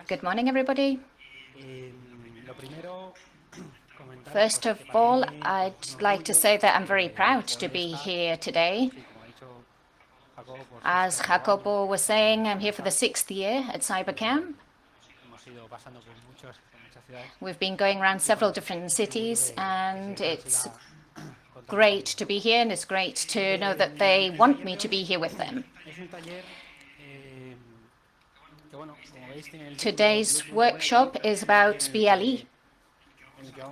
Good morning, everybody. First of all, I'd like to say that I'm very proud to be here today. As Jacobo was saying, I'm here for the 6th year at CyberCamp. We've been going around several different cities, and it's great to be here, and it's great to know that they want me to be here with them. Today's workshop is about BLE.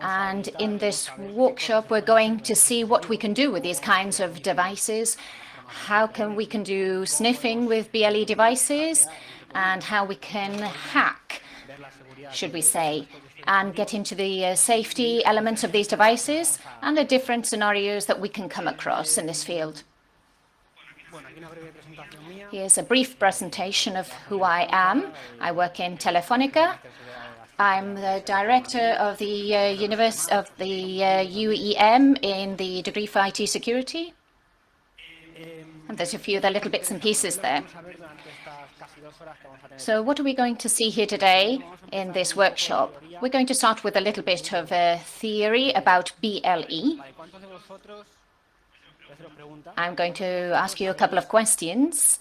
And in this workshop, we're going to see what we can do with these kinds of devices, how we can do sniffing with BLE devices, and how we can hack, should we say, and get into the safety elements of these devices and the different scenarios that we can come across in this field. Here's a brief presentation of who I am. I work in Telefónica. I'm the director of the UEM in the degree for IT security. And there's a few other little bits and pieces there. So what are we going to see here today in this workshop? We're going to start with a little bit of a theory about BLE. I'm going to ask you a couple of questions.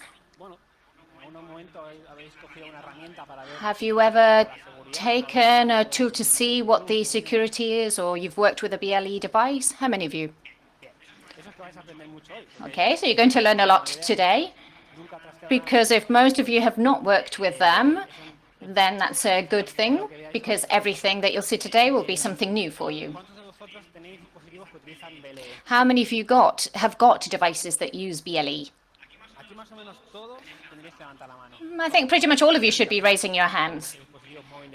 Have you ever taken a tool to see what the security is, or you've worked with a BLE device? How many of you? Okay, so you're going to learn a lot today, because if most of you have not worked with them, then that's a good thing, because everything that you'll see today will be something new for you. How many of you have got devices that use BLE? I think pretty much all of you should be raising your hands,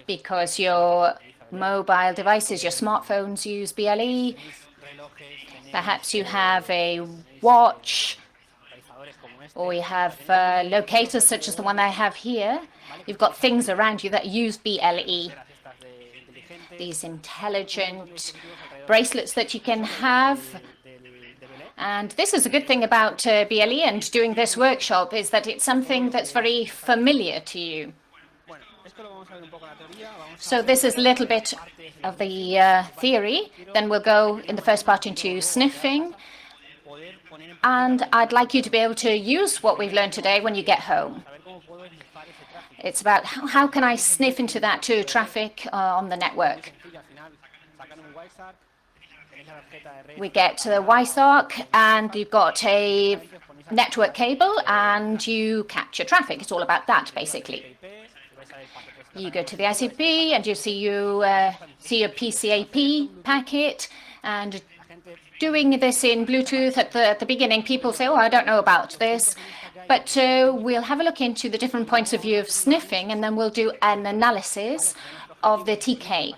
because your mobile devices, your smartphones use BLE. Perhaps you have a watch, or you have locators such as the one I have here. You've got things around you that use BLE. These intelligent bracelets that you can have. And this is a good thing about BLE and doing this workshop, is that it's something that's very familiar to you. So this is a little bit of the theory. Then we'll go in the first part into sniffing. And I'd like you to be able to use what we've learned today when you get home. It's about how can I sniff into that traffic on the network. We get to the WiSARC, and you've got a network cable, and you capture traffic. It's all about that, basically. You go to the ICP, and you see your PCAP packet, and doing this in Bluetooth at the beginning, people say, oh, I don't know about this. But we'll have a look into the different points of view of sniffing, and then we'll do an analysis of the TK.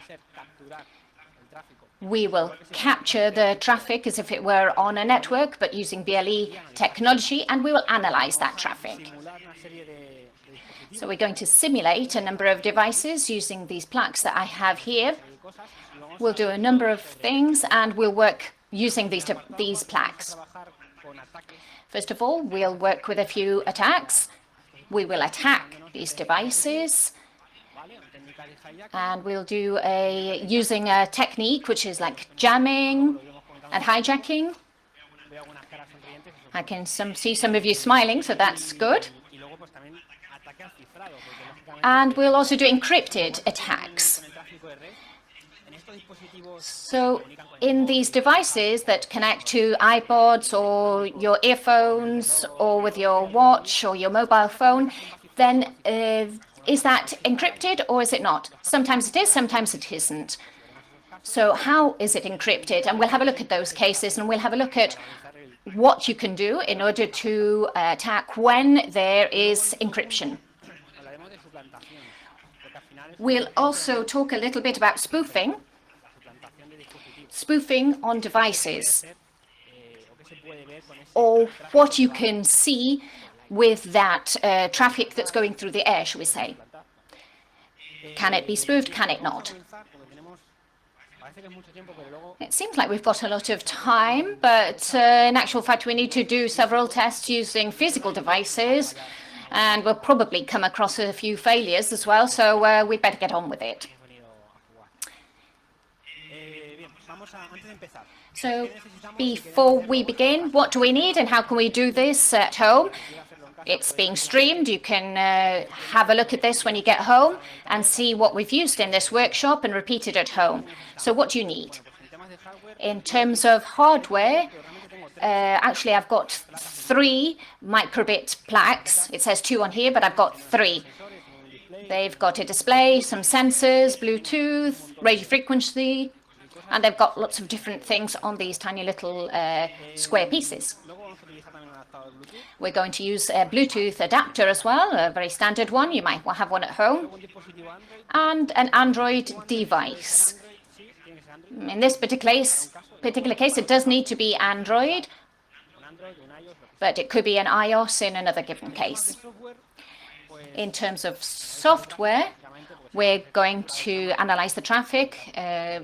We will capture the traffic as if it were on a network, but using BLE technology, and we will analyze that traffic. So we're going to simulate a number of devices using these plaques that I have here. We'll do a number of things, and we'll work using these plaques. First of all, we'll work with a few attacks. We will attack these devices. And we'll do using a technique which is like jamming and hijacking. I can see some of you smiling, so that's good. And we'll also do encrypted attacks. So in these devices that connect to iPods or your earphones or with your watch or your mobile phone, then is that encrypted or is it not? Sometimes it is, sometimes it isn't. So how is it encrypted? And we'll have a look at those cases, and we'll have a look at what you can do in order to attack when there is encryption. We'll also talk a little bit about spoofing on devices, or what you can see with that traffic that's going through the air, shall we say. Can it be spoofed? Can it not? It seems like we've got a lot of time, but in actual fact, we need to do several tests using physical devices And we'll probably come across a few failures as well, so we'd better get on with it. So before we begin, what do we need and how can we do this at home? It's being streamed. You can have a look at this when you get home and see what we've used in this workshop and repeat it at home. So what do you need? In terms of hardware, actually I've got 3 microbit plaques. It says 2 on here, but I've got 3. They've got a display, some sensors, Bluetooth, radio frequency, and they've got lots of different things on these tiny little square pieces. We're going to use a Bluetooth adapter as well, a very standard one. You might have one at home. And an Android device. In this particular case, it does need to be Android, but it could be an iOS in another given case. In terms of software, we're going to analyze the traffic,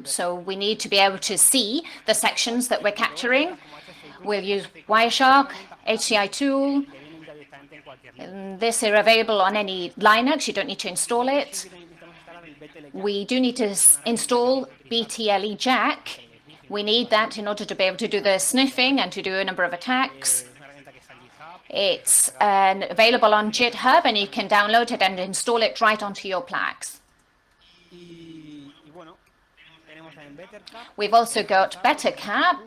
so we need to be able to see the sections that we're capturing. We'll use Wireshark, HCI tool. This is available on any Linux. You don't need to install it. We do need to install BetterJack. We need that in order to be able to do the sniffing and to do a number of attacks. It's available on GitHub, and you can download it and install it right onto your plaques. We've also got BetterJack.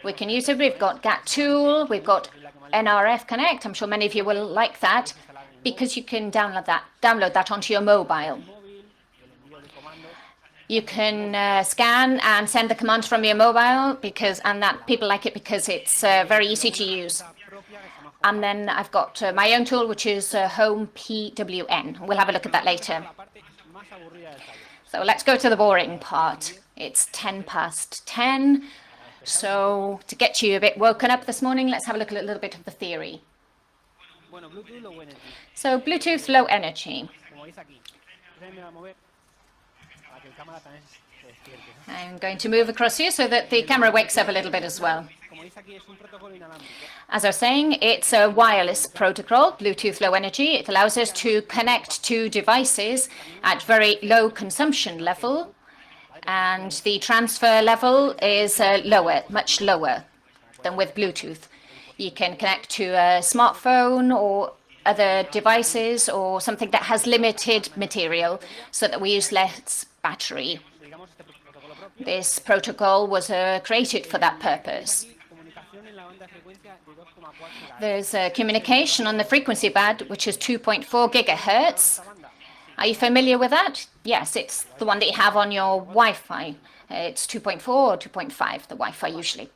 We can use it. We've got GAT tool. We've got NRF Connect. I'm sure many of you will like that because you can download that onto your mobile. You can scan and send the commands from your mobile and that people like it because it's very easy to use. And then I've got my own tool, which is Home PWN. We'll have a look at that later. So let's go to the boring part. It's 10:10. So to get you a bit woken up this morning, let's have a look at a little bit of the theory. So Bluetooth Low Energy. I'm going to move across here so that the camera wakes up a little bit as well. As I was saying, it's a wireless protocol, Bluetooth Low Energy. It allows us to connect to devices at very low consumption level, and the transfer level is lower, much lower than with Bluetooth. You can connect to a smartphone or other devices or something that has limited material so that we use less battery. This protocol was created for that purpose. There's a communication on the frequency band, which is 2.4 gigahertz. Are you familiar with that? Yes, it's the one that you have on your Wi-Fi. It's 2.4 or 2.5, the Wi-Fi usually.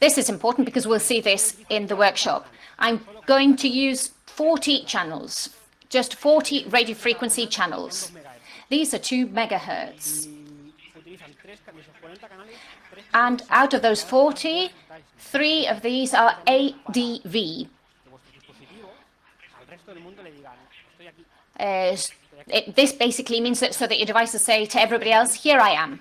This is important because we'll see this in the workshop. I'm going to use 40 channels, just 40 radio frequency channels. These are 2 megahertz. And out of those 40, 3 of these are ADV. This basically means that so that your devices say to everybody else, here I am.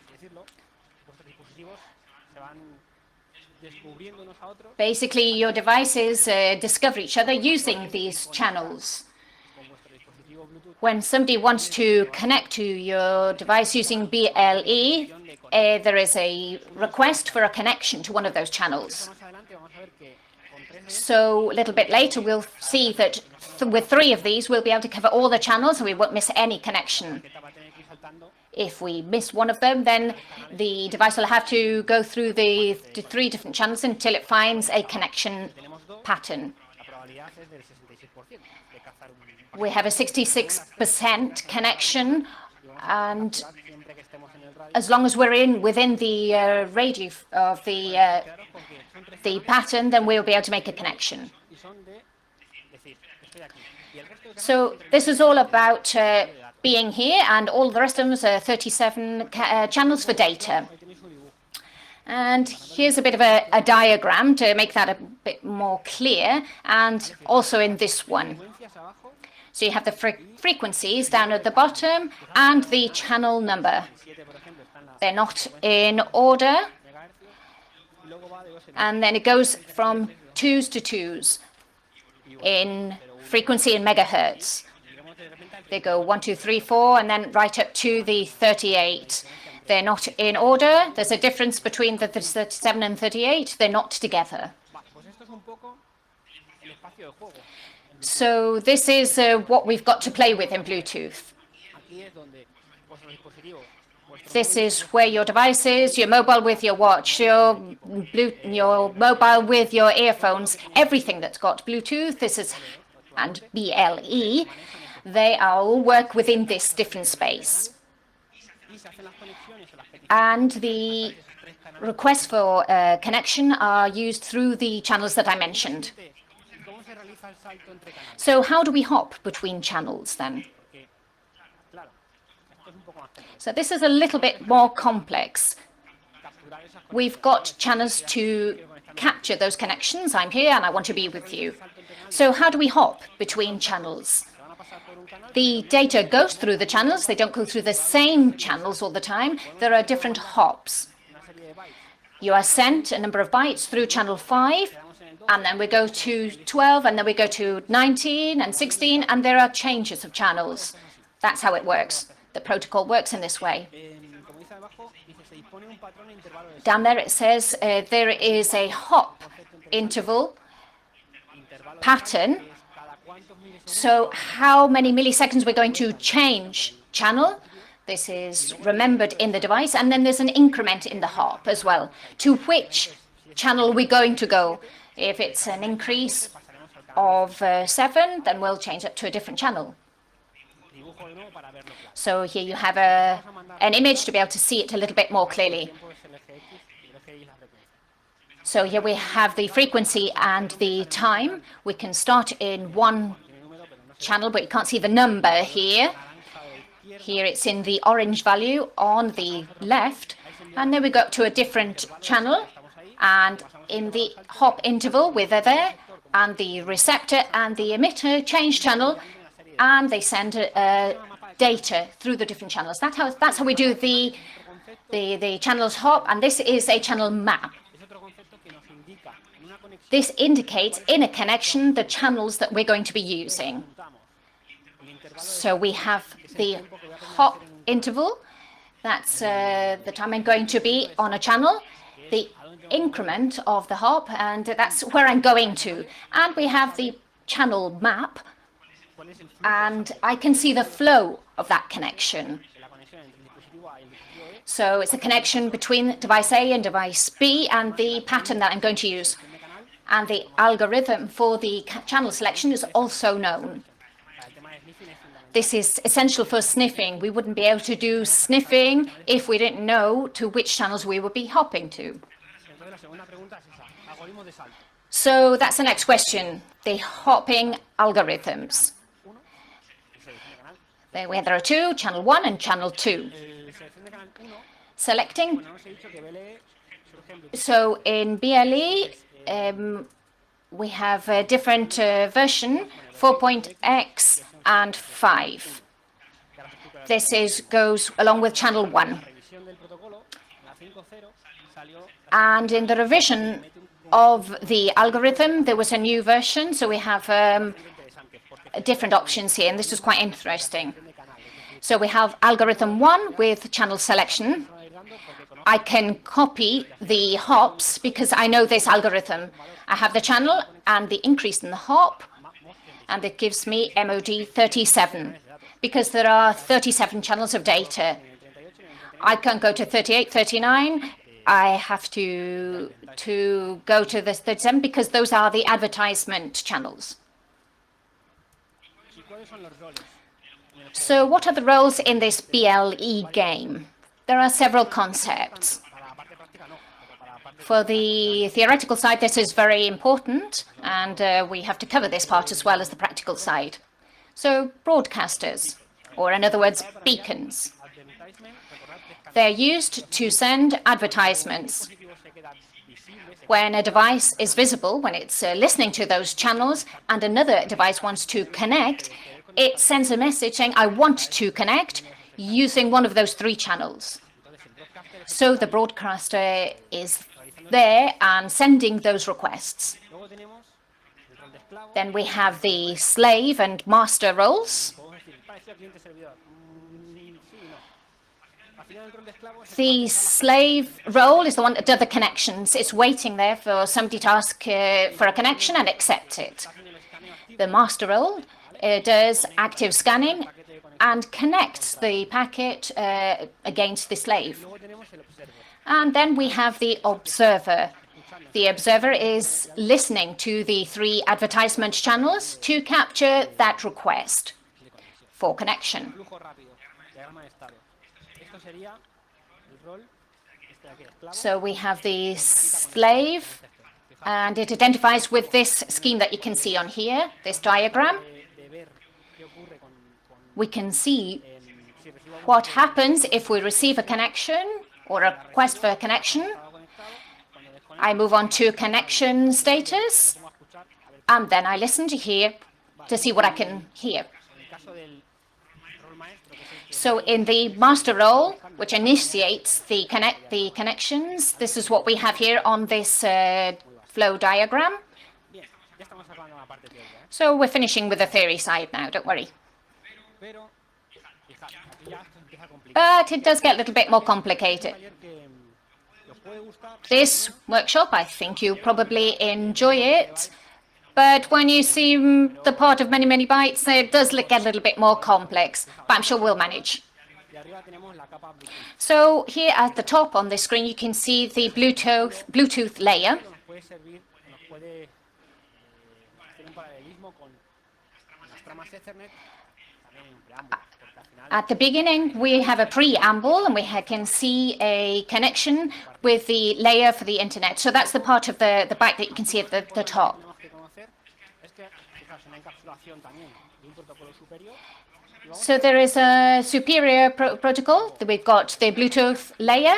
Basically, your devices discover each other using these channels. When somebody wants to connect to your device using BLE, there is a request for a connection to one of those channels. So a little bit later, we'll see that with 3 of these, we'll be able to cover all the channels and we won't miss any connection. If we miss one of them, then the device will have to go through the 3 different channels until it finds a connection pattern. We have a 66% connection, and as long as we're within the radius of the pattern, then we'll be able to make a connection. So this is all about being here, and all the rest of them is 37 channels for data. And here's a bit of a diagram to make that a bit more clear, and also in this one. So you have the frequencies down at the bottom and the channel number. They're not in order. And then it goes from 2s to 2s. in frequency in megahertz. They go 1, 2, 3, 4, and then right up to the 38. They're not in order. There's a difference between the 37 and 38. They're not together. So this is what we've got to play with in Bluetooth. This is where your device is, your mobile with your watch, your mobile with your earphones, everything that's got Bluetooth, and BLE, they all work within this different space. And the requests for connection are used through the channels that I mentioned. So how do we hop between channels then? So this is a little bit more complex. We've got channels to capture those connections. I'm here and I want to be with you. So how do we hop between channels? The data goes through the channels. They don't go through the same channels all the time. There are different hops. You are sent a number of bytes through channel 5, and then we go to 12, and then we go to 19 and 16, and there are changes of channels. That's how it works. The protocol works in this way. Down there it says there is a hop interval pattern. So how many milliseconds we're going to change channel. This is remembered in the device. And then there's an increment in the hop as well. To which channel we're going to go. If it's an increase of 7, then we'll change it to a different channel. So here you have an image to be able to see it a little bit more clearly. So here we have the frequency and the time. We can start in one channel, but you can't see the number here. Here it's in the orange value on the left. And then we go to a different channel. And in the hop interval, we're there. And the receptor and the emitter change channel. And they send data through the different channels. That's how we do the channels hop. And this is a channel map. This indicates in a connection the channels that we're going to be using. So we have the hop interval. That's the time I'm going to be on a channel. The increment of the hop, and that's where I'm going to. And we have the channel map. And I can see the flow of that connection. So it's a connection between device A and device B and the pattern that I'm going to use. And the algorithm for the channel selection is also known. This is essential for sniffing. We wouldn't be able to do sniffing if we didn't know to which channels we would be hopping to. So that's the next question, the hopping algorithms. There are two, channel 1 and channel 2. Selecting. So in BLE, we have a different version, 4.x and 5. This goes along with channel 1. And in the revision of the algorithm, there was a new version, so we have different options here, and this is quite interesting. So we have algorithm 1 with channel selection. I can copy the hops because I know this algorithm. I have the channel and the increase in the hop, and it gives me MOD 37 because there are 37 channels of data. I can't go to 38, 39. I have to go to the 37 because those are the advertisement channels. So what are the roles in this BLE game? There are several concepts. For the theoretical side, this is very important, and we have to cover this part as well as the practical side. So broadcasters, or in other words, beacons. They're used to send advertisements. When a device is visible, when it's listening to those channels, and another device wants to connect, it sends a message saying, I want to connect, using one of those 3 channels. So the broadcaster is there and sending those requests. Then we have the slave and master roles. The slave role is the one that does the connections. It's waiting there for somebody to ask for a connection and accept it. The master role does active scanning and connects the packet against the slave. And then we have the observer. The observer is listening to the 3 advertisement channels to capture that request for connection. So we have the slave, and it identifies with this scheme that you can see on here, this diagram. We can see what happens if we receive a connection or a request for a connection. I move on to connection status, and then I listen to hear to see what I can hear. So in the master role, which initiates the connections, this is what we have here on this flow diagram. So we're finishing with the theory side now, don't worry. But it does get a little bit more complicated. This workshop, I think you probably enjoy it, but when you see the part of many, many bytes, it does get a little bit more complex, but I'm sure we'll manage. So here at the top on the screen, you can see the Bluetooth layer. At the beginning, we have a preamble, and we can see a connection with the layer for the internet. So that's the part of the byte that you can see at the top. So there is a superior protocol. We've got the Bluetooth layer,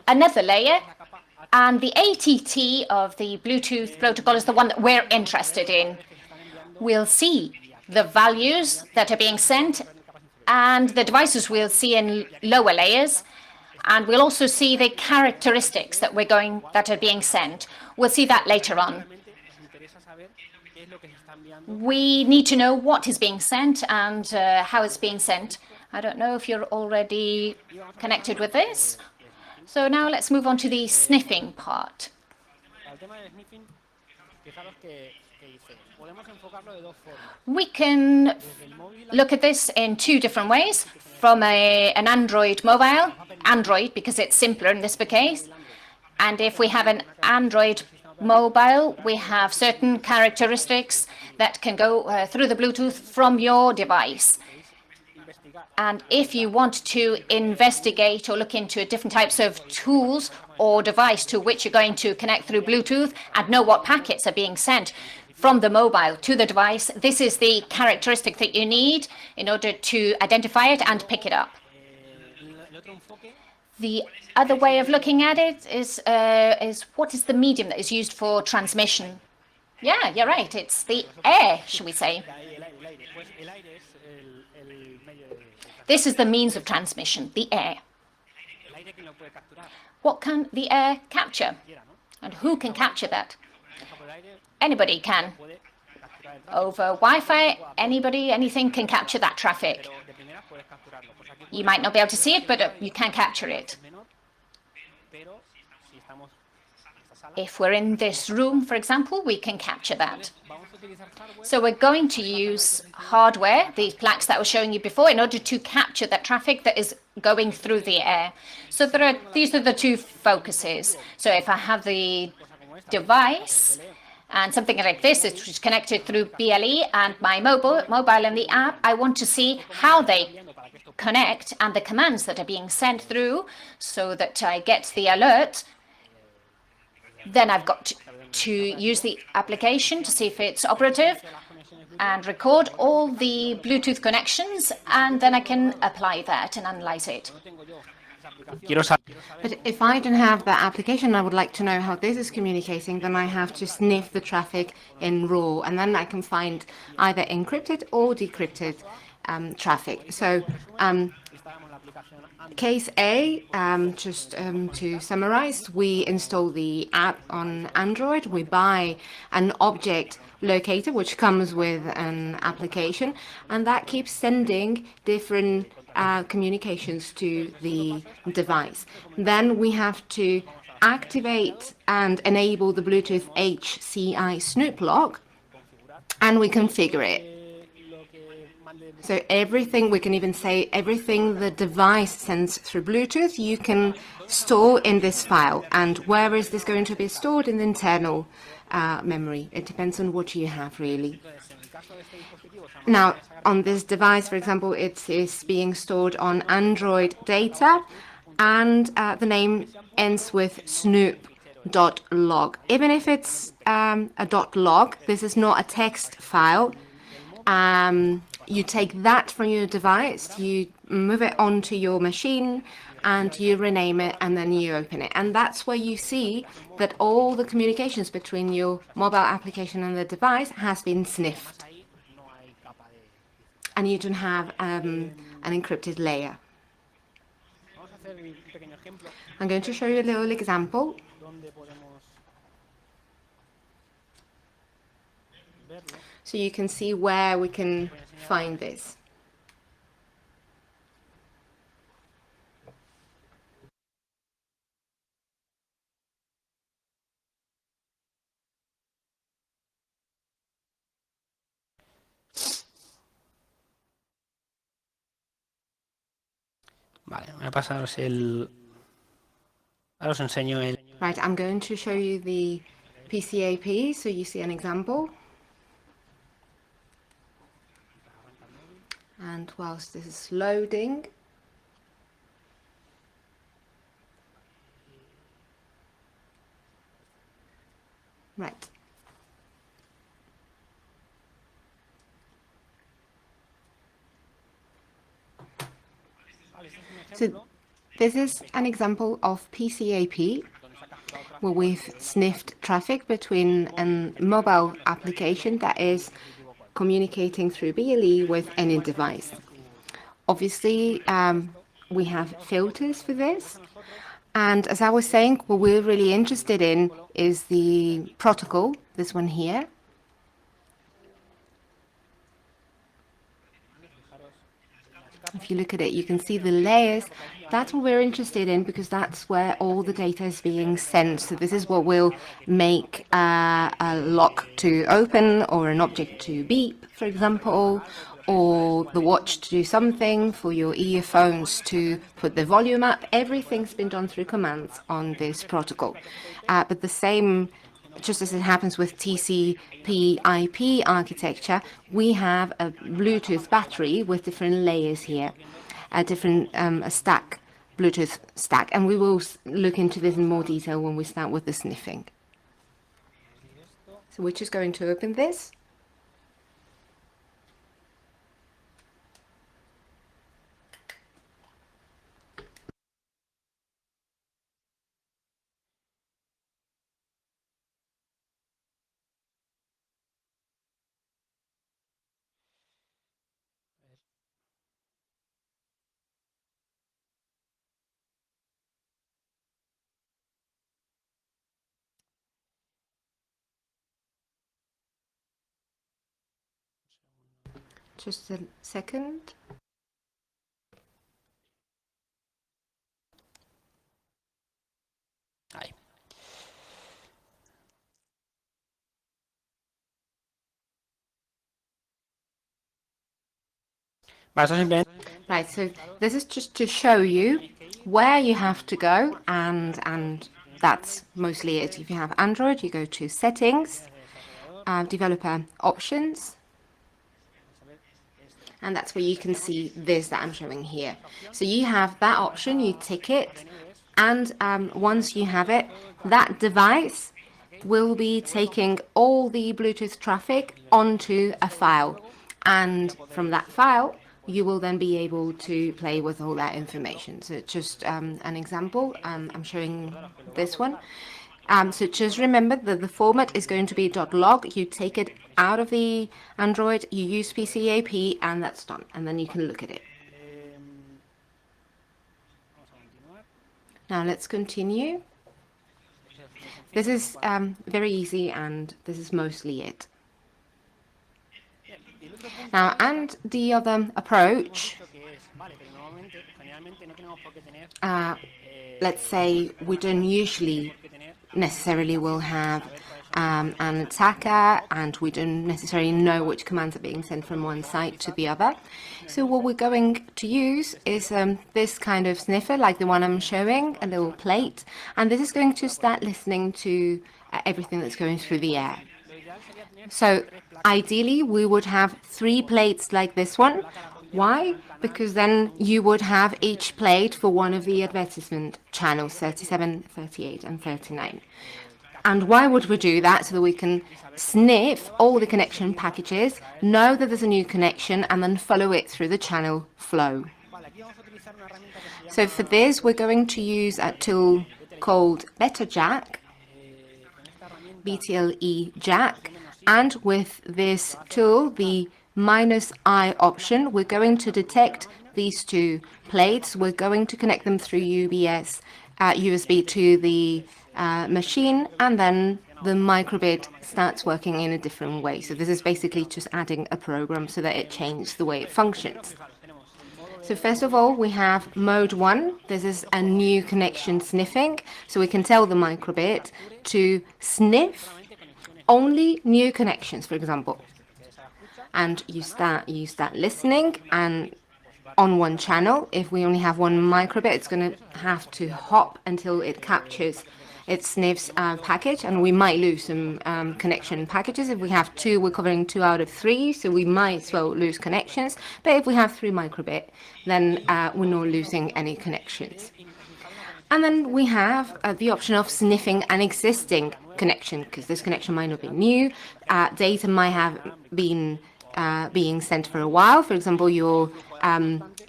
another layer, and the ATT of the Bluetooth protocol is the one that we're interested in. We'll see the values that are being sent, and the devices we'll see in lower layers, and we'll also see the characteristics that are being sent. We'll see that later on. We need to know what is being sent and how it's being sent. I don't know if you're already connected with this. So now let's move on to the sniffing part. We can look at this in 2 different ways. From an Android mobile, Android because it's simpler in this case, and if we have an Android mobile, we have certain characteristics that can go through the Bluetooth from your device. And if you want to investigate or look into different types of tools or device to which you're going to connect through Bluetooth and know what packets are being sent from the mobile to the device, this is the characteristic that you need in order to identify it and pick it up. The other way of looking at it is what is the medium that is used for transmission? Yeah, you're right. It's the air, should we say. This is the means of transmission, the air. What can the air capture? And who can capture that? Anybody can. Over Wi-Fi, anything can capture that traffic. You might not be able to see it, but you can capture it. If we're in this room, for example, we can capture that. So we're going to use hardware, these plaques that I was showing you before, in order to capture that traffic that is going through the air. So these are the 2 focuses. So if I have the device and something like this, which is connected through BLE and my mobile and the app, I want to see how they connect and the commands that are being sent through so that I get the alert. Then I've got to use the application to see if it's operative and record all the Bluetooth connections, and then I can apply that and analyze it. But if I don't have that application, I would like to know how this is communicating, then I have to sniff the traffic in RAW, and then I can find either encrypted or decrypted traffic. So Case A, just to summarize, we install the app on Android. We buy an object locator, which comes with an application, and that keeps sending different communications to the device. Then we have to activate and enable the Bluetooth HCI snoop lock, and we configure it. So everything, we can even say everything the device sends through Bluetooth, you can store in this file. And where is this going to be stored? In the internal memory. It depends on what you have, really. Now, on this device, for example, it is being stored on Android data, and the name ends with snoop.log. Even if it's a .log, this is not a text file. You take that from your device, you move it onto your machine, and you rename it, and then you open it. And that's where you see that all the communications between your mobile application and the device has been sniffed. And you don't have an encrypted layer. I'm going to show you a little example. So you can see where we can find this. Vale, voy a pasaros el... Ahora os enseño el... Right, I'm going to show you the PCAP so you see an example. And whilst this is loading, right. So this is an example of PCAP, where we've sniffed traffic between a mobile application that is communicating through BLE with any device. Obviously, we have filters for this. And as I was saying, what we're really interested in is the protocol, this one here. If you look at it, you can see the layers. That's what we're interested in because that's where all the data is being sent. So this is what will make a lock to open or an object to beep, for example, or the watch to do something, for your earphones to put the volume up. Everything's been done through commands on this protocol. But the same, just as it happens with TCP/IP architecture, we have a Bluetooth battery with different layers here, a different stack, Bluetooth stack, and we will look into this in more detail when we start with the sniffing. So we're just going to open this. Just a second. Ahí. Vale, esto simplemente... Right, so this is just to show you where you have to go, and that's mostly it. If you have Android, you go to Settings, Developer Options, and that's where you can see this that I'm showing here. So you have that option, you tick it, and once you have it, that device will be taking all the Bluetooth traffic onto a file, and from that file, you will then be able to play with all that information. So just an example, I'm showing this one. So just remember that the format is going to be .log. You take it out of the Android, you use PCAP, and that's done. And then you can look at it. Now let's continue. This is very easy, and this is mostly it. Now, and the other approach, let's say we don't usually necessarily will have an attacker, and we don't necessarily know which commands are being sent from one side to the other. So what we're going to use is this kind of sniffer, like the one I'm showing, a little plate, and this is going to start listening to everything that's going through the air. So ideally, we would have 3 plates like this one. Why? Because then you would have each plate for one of the advertisement channels, 37, 38, and 39. And why would we do that? So that we can sniff all the connection packages, know that there's a new connection, and then follow it through the channel flow. So for this, we're going to use a tool called BetterJack, BTLE Jack. And with this tool, the -I option, we're going to detect these 2 plates. We're going to connect them through USB to the machine, and then the microbit starts working in a different way. So this is basically just adding a program so that it changes the way it functions. So first of all, we have mode 1. This is a new connection sniffing. So we can tell the microbit to sniff only new connections, for example. And you start listening, and on one channel, if we only have one microbit, it's going to have to hop until it captures it sniffs package, and we might lose some connection packages. If we have 2, we're covering 2 out of 3, so we might as well lose connections. But if we have 3 microbit, then we're not losing any connections. And then we have the option of sniffing an existing connection, because this connection might not be new. Data might have been being sent for a while. For example, your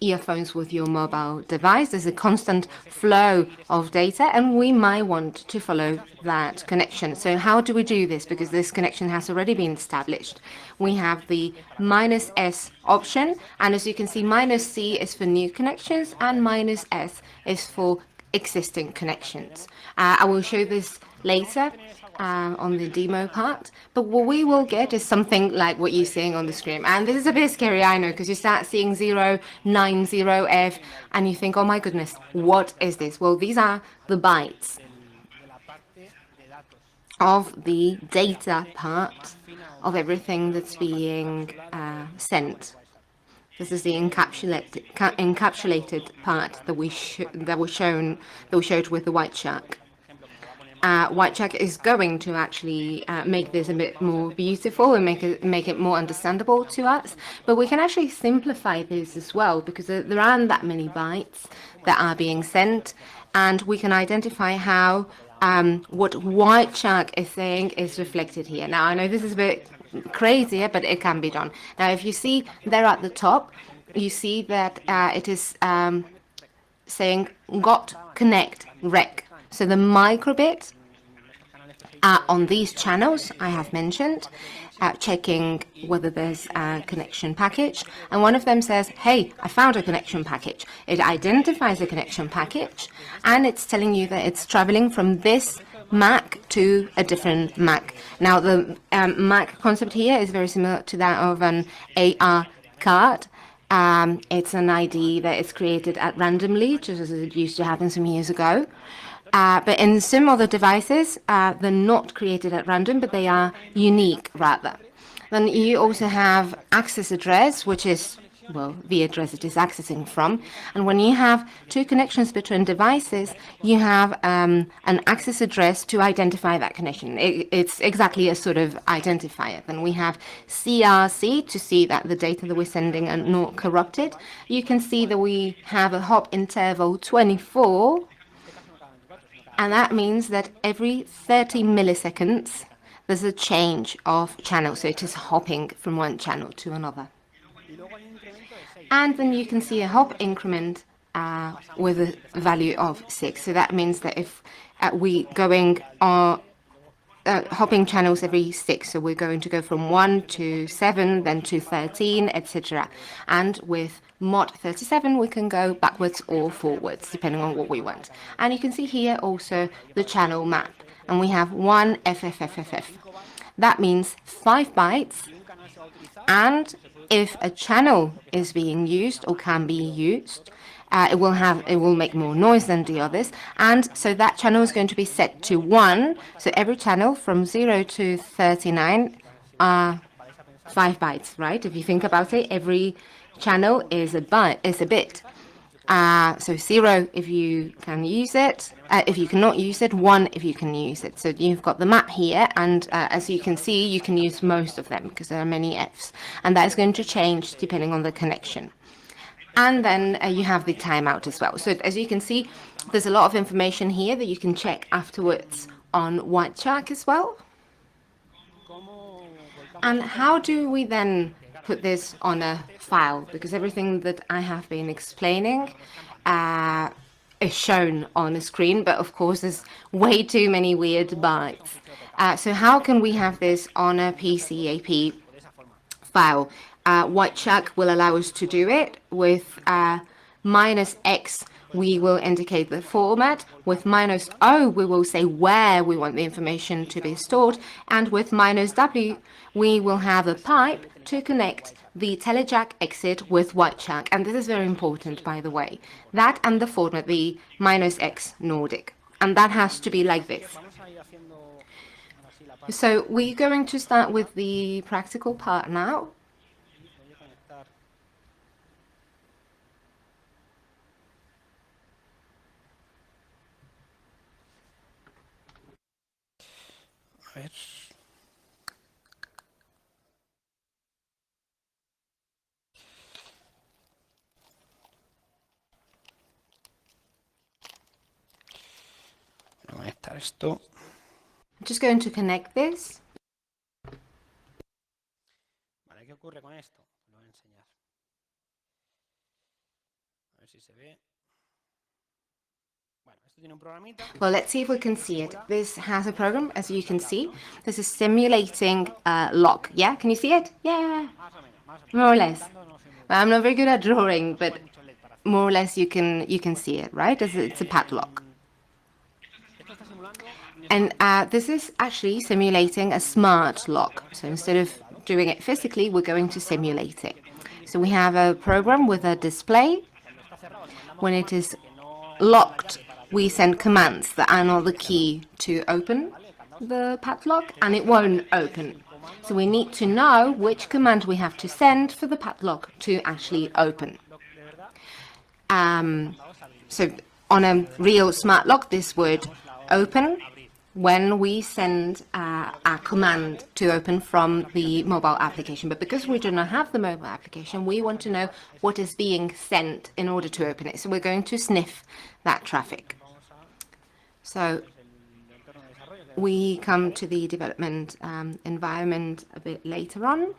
earphones with your mobile device. There's a constant flow of data, and we might want to follow that connection. So how do we do this? Because this connection has already been established. We have the -S option, and as you can see, -C is for new connections, and -S is for existing connections. I will show this later on the demo part, but what we will get is something like what you're seeing on the screen. And this is a bit scary, I know, because you start seeing 090F and you think, oh my goodness, what is this? Well, these are the bytes of the data part of everything that's being sent. This is the encapsulated part that we showed with the white shark. White shark is going to actually make this a bit more beautiful and make it more understandable to us. But we can actually simplify this as well, because there aren't that many bytes that are being sent, and we can identify how what white shark is saying is reflected here. Now, I know this is a bit crazier, but it can be done. Now, if you see there at the top, you see that it is saying got connect rec. So the microbit on these channels I have mentioned, checking whether there's a connection package, and one of them says, hey, I found a connection package. It identifies a connection package, and it's telling you that it's traveling from this Mac to a different Mac. Now, the Mac concept here is very similar to that of an AR card. It's an ID that is created at randomly, just as it used to happen some years ago. But in some other devices, they're not created at random, but they are unique rather. Then you also have access address, which is, well, the address it is accessing from. And when you have 2 connections between devices, you have an access address to identify that connection. It's exactly a sort of identifier. Then we have CRC to see that the data that we're sending are not corrupted. You can see that we have a hop interval 24. And that means that every 30 milliseconds, there's a change of channel. So it is hopping from one channel to another. And then you can see a hop increment with a value of 6. So that means that if we going on hopping channels every 6, so we're going to go from 1 to 7, then to 13, etc. And with mod 37, we can go backwards or forwards, depending on what we want. And you can see here also the channel map. And we have one FFFFF. That means 5 bytes. And if a channel is being used or can be used, it will make more noise than the others, and so that channel is going to be set to 1. So every channel from 0 to 39 are 5 bytes, right? If you think about it, every channel is a bit. So 0 if you can use it, if you cannot use it, 1 if you can use it. So you've got the map here, and as you can see, you can use most of them because there are many Fs, and that is going to change depending on the connection. And then you have the timeout as well. So as you can see, there's a lot of information here that you can check afterwards on BetterJack as well. And how do we then put this on a file? Because everything that I have been explaining is shown on the screen, but of course there's way too many weird bytes. So how can we have this on a PCAP file? BetterJack will allow us to do it. With -X, we will indicate the format. With -O, we will say where we want the information to be stored. And with -W, we will have a pipe to connect the TeleJack exit with BetterJack. And this is very important, by the way. That and the format, the -X Nordic. And that has to be like this. So we're going to start with the practical part now. Conectar esto. I'm just going to connect this. Vale, ¿qué ocurre con esto? Lo voy a enseñar. A ver si se ve. Bueno, esto tiene un programita. Well, let's see if we can see it. This has a program, as you can see. This is simulating a lock. Yeah, can you see it? Yeah, more or less. Well, I'm not very good at drawing, but more or less you can see it, right? It's a padlock. And this is actually simulating a smart lock. So instead of doing it physically, we're going to simulate it. So we have a program with a display. When it is locked, we send commands that are not the key to open the padlock, and it won't open. So we need to know which command we have to send for the padlock to actually open. So on a real smart lock, this would open when we send a command to open from the mobile application. But because we do not have the mobile application, we want to know what is being sent in order to open it. So we're going to sniff that traffic. So we come to the development environment a bit later on.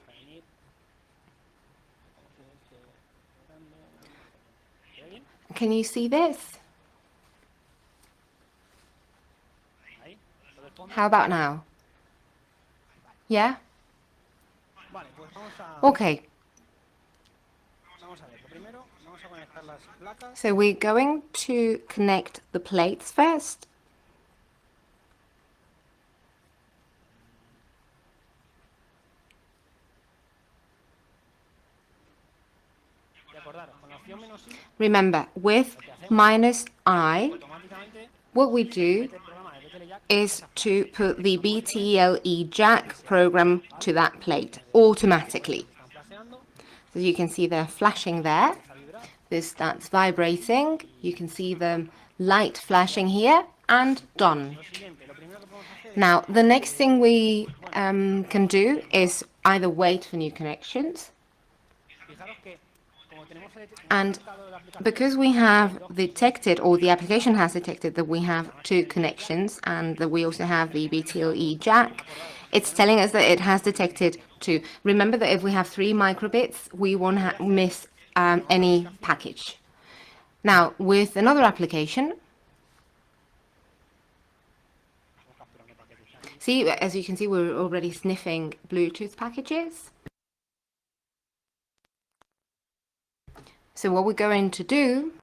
Can you see this? How about now? Yeah? Okay. So we're going to connect the plates first. Remember, with -I, what we do is to put the BTLE-Jack program to that plate automatically. So you can see they're flashing there. This starts vibrating. You can see the light flashing here, and done. Now, the next thing we can do is either wait for new connections, and because we have detected, or the application has detected, that we have 2 connections and that we also have the BTLE-Jack, it's telling us that it has detected 2. Remember that if we have 3 microbits, we won't miss any package. Now, with another application, see, as you can see, we're already sniffing Bluetooth packages. So what we're going to do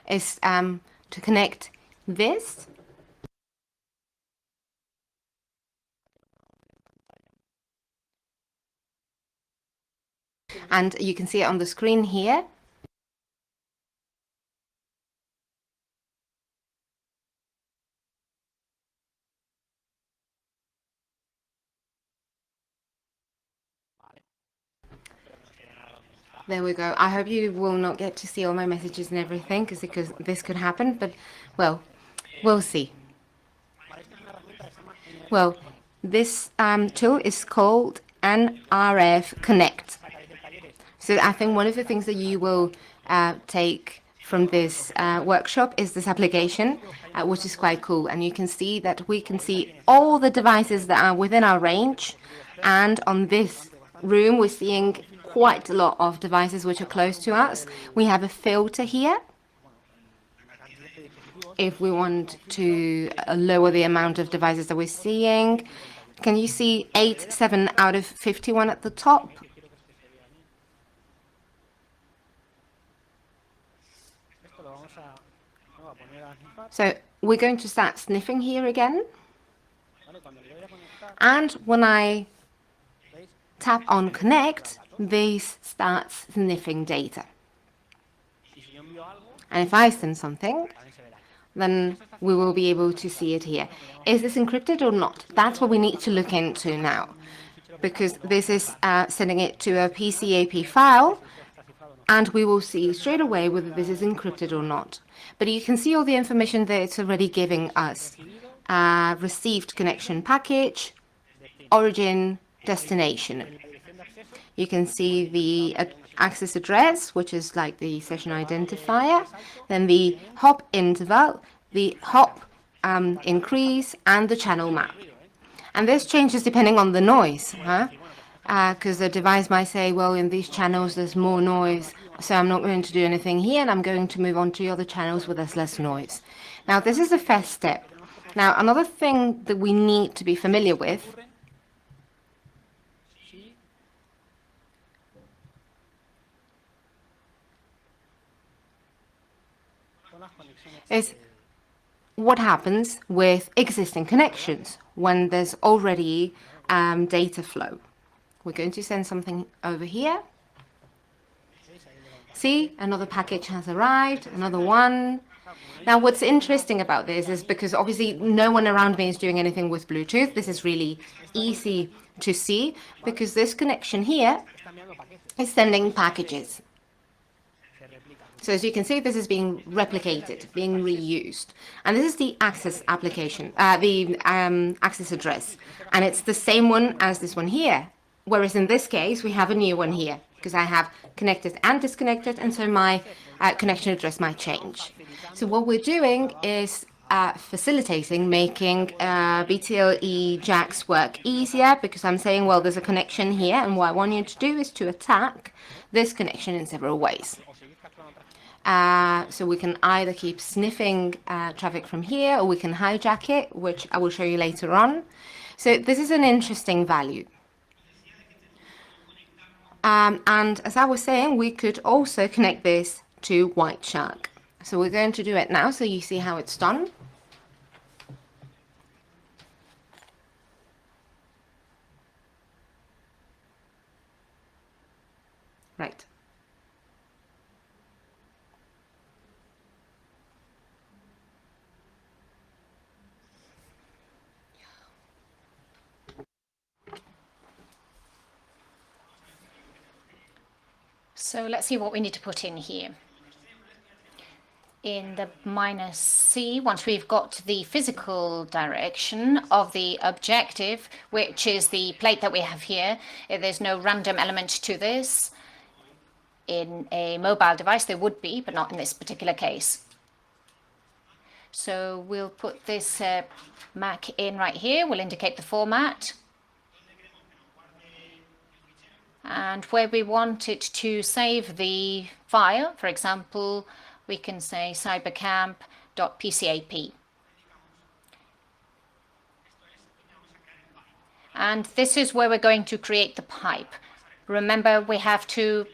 is to connect this. And you can see it on the screen here. There we go. I hope you will not get to see all my messages and everything, because this could happen, but, well, we'll see. Well, this tool is called NRF Connect. So I think one of the things that you will take from this workshop is this application, which is quite cool. And you can see that we can see all the devices that are within our range. And on this room, we're seeing quite a lot of devices which are close to us. We have a filter here. If we want to lower the amount of devices that we're seeing, can you see 7 out of 51 at the top? So we're going to start sniffing here again. And when I tap on connect, this starts sniffing data. And if I send something, then we will be able to see it here. Is this encrypted or not? That's what we need to look into now, because this is sending it to a PCAP file, and we will see straight away whether this is encrypted or not. But you can see all the information that it's already giving us. Received connection package, origin, destination. You can see the access address, which is like the session identifier, then the hop interval, the hop increase, and the channel map. And this changes depending on the noise, because the device might say, well, in these channels there's more noise, so I'm not going to do anything here, and I'm going to move on to the other channels where there's less noise. Now, this is the first step. Now, another thing that we need to be familiar with is what happens with existing connections when there's already data flow. We're going to send something over here. See, another package has arrived, another one. Now, what's interesting about this is because obviously no one around me is doing anything with Bluetooth. This is really easy to see because this connection here is sending packages. So as you can see, this is being replicated, being reused. And this is the access application, the access address. And it's the same one as this one here. Whereas in this case, we have a new one here because I have connected and disconnected. And so my connection address might change. So what we're doing is facilitating making BTLE jacks work easier because I'm saying, well, there's a connection here. And what I want you to do is to attack this connection in several ways. So we can either keep sniffing traffic from here, or we can hijack it, which I will show you later on. So this is an interesting value. And as I was saying, we could also connect this to White Shark. So we're going to do it now, so you see how it's done. Right. So let's see what we need to put in here. In the -C, once we've got the physical direction of the objective, which is the plate that we have here, there's no random element to this. In a mobile device, there would be, but not in this particular case. So we'll put this MAC in right here. We'll indicate the format. And where we want it to save the file, for example, we can say cybercamp.pcap. And this is where we're going to create the pipe. Remember, we have to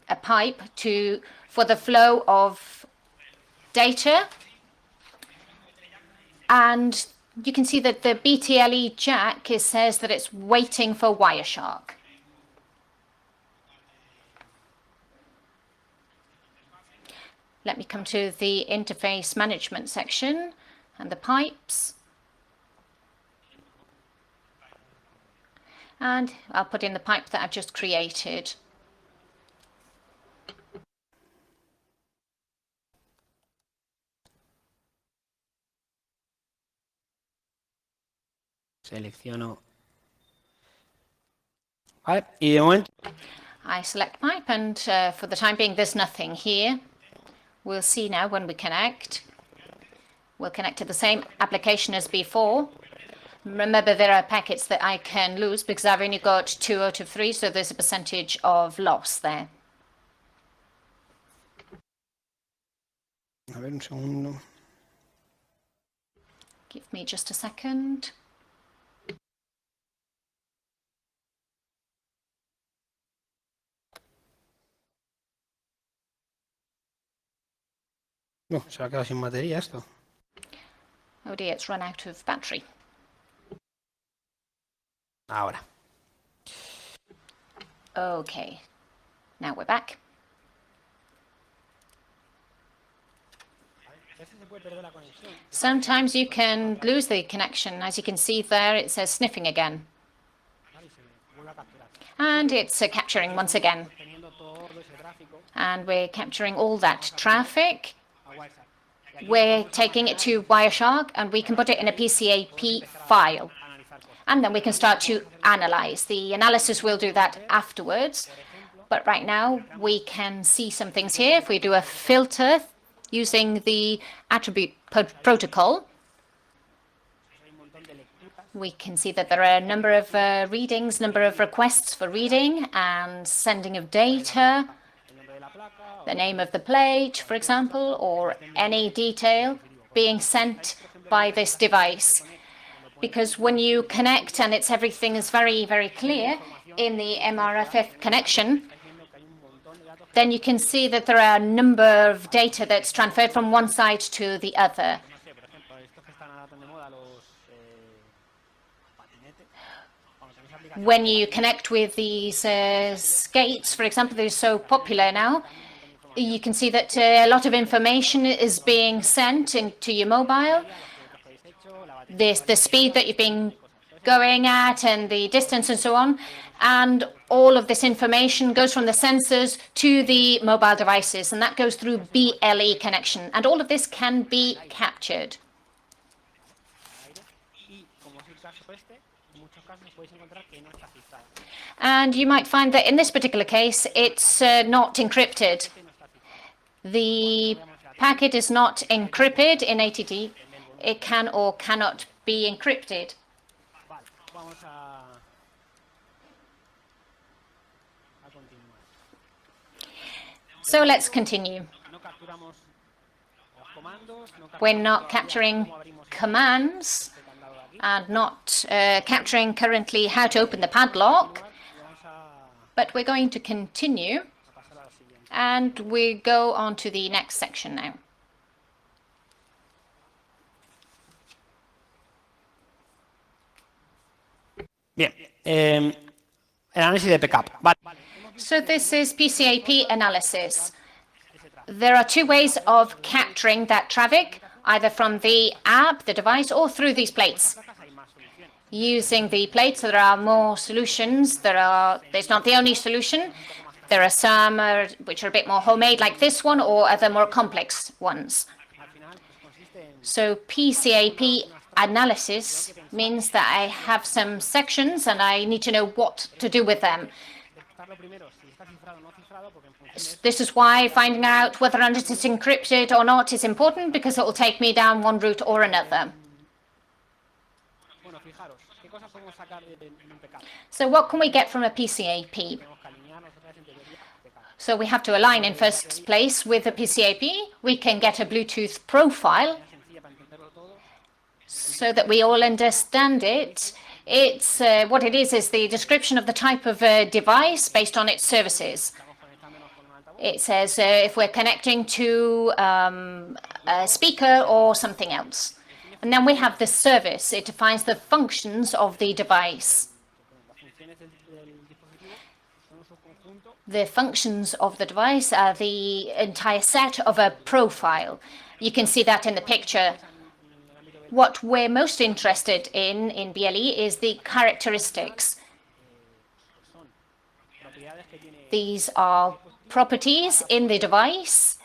a pipe for the flow of data. And you can see that the BTLE jack says that it's waiting for Wireshark. Let me come to the interface management section and the pipes. And I'll put in the pipe that I've just created. Selecciono. Vale, y de momento. I select pipe, and for the time being, there's nothing here. We'll see now when we connect. We'll connect to the same application as before. Remember, there are packets that I can lose because I've only got 2 out of 3, so there's a percentage of loss there. A ver, un segundo. Give me just a second. No, se ha quedado sin batería esto. Oh dear, it's run out of battery. Ahora. Okay, now we're back. Sometimes you can lose the connection. As you can see there, it says sniffing again. And it's capturing once again. And we're capturing all that traffic. We're taking it to Wireshark, and we can put it in a PCAP file. And then we can start to analyze. The analysis will do that afterwards. But right now, we can see some things here. If we do a filter using the attribute protocol, we can see that there are a number of readings, number of requests for reading and sending of data, the name of the plate, for example, or any detail being sent by this device. Because when you connect and everything is very, very clear in the MRFF connection, then you can see that there are a number of data that's transferred from one side to the other. When you connect with these skates, for example, they're so popular now, you can see that a lot of information is being sent into your mobile. There's the speed that you've been going at and the distance and so on. And all of this information goes from the sensors to the mobile devices, and that goes through BLE connection. And all of this can be captured. And you might find that in this particular case, it's not encrypted. The packet is not encrypted in ATT. It can or cannot be encrypted. So let's continue. We're not capturing commands and not capturing currently how to open the padlock, but we're going to continue and we go on to the next section now. Bien, el análisis de PCAP. Vale. So this is PCAP analysis. There are 2 ways of capturing that traffic, either from the app, the device, or through these plates. Using the plates, there are more solutions. There's not the only solution. There are some which are a bit more homemade, like this one, or other more complex ones. So PCAP analysis means that I have some sections and I need to know what to do with them. This is why finding out whether or not it's encrypted or not is important, because it will take me down one route or another. So what can we get from a PCAP? So we have to align in first place with a PCAP. We can get a Bluetooth profile so that we all understand it. It's what it is the description of the type of device based on its services. It says if we're connecting to a speaker or something else. And then we have the service. It defines the functions of the device. The functions of the device are the entire set of a profile. You can see that in the picture. What we're most interested in BLE is the characteristics. These are properties in the device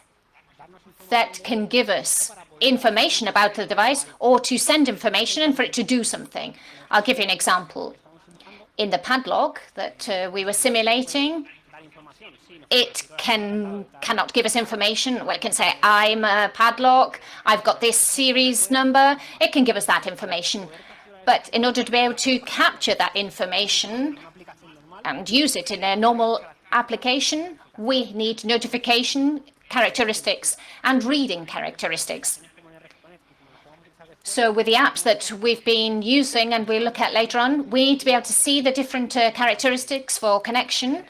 that can give us information about the device or to send information and for it to do something. I'll give you an example. In the padlock that we were simulating, it cannot give us information. Well, it can say, I'm a padlock, I've got this series number. It can give us that information. But in order to be able to capture that information and use it in a normal application, we need notification characteristics and reading characteristics. So with the apps that we've been using and we'll look at later on, we need to be able to see the different characteristics for connection.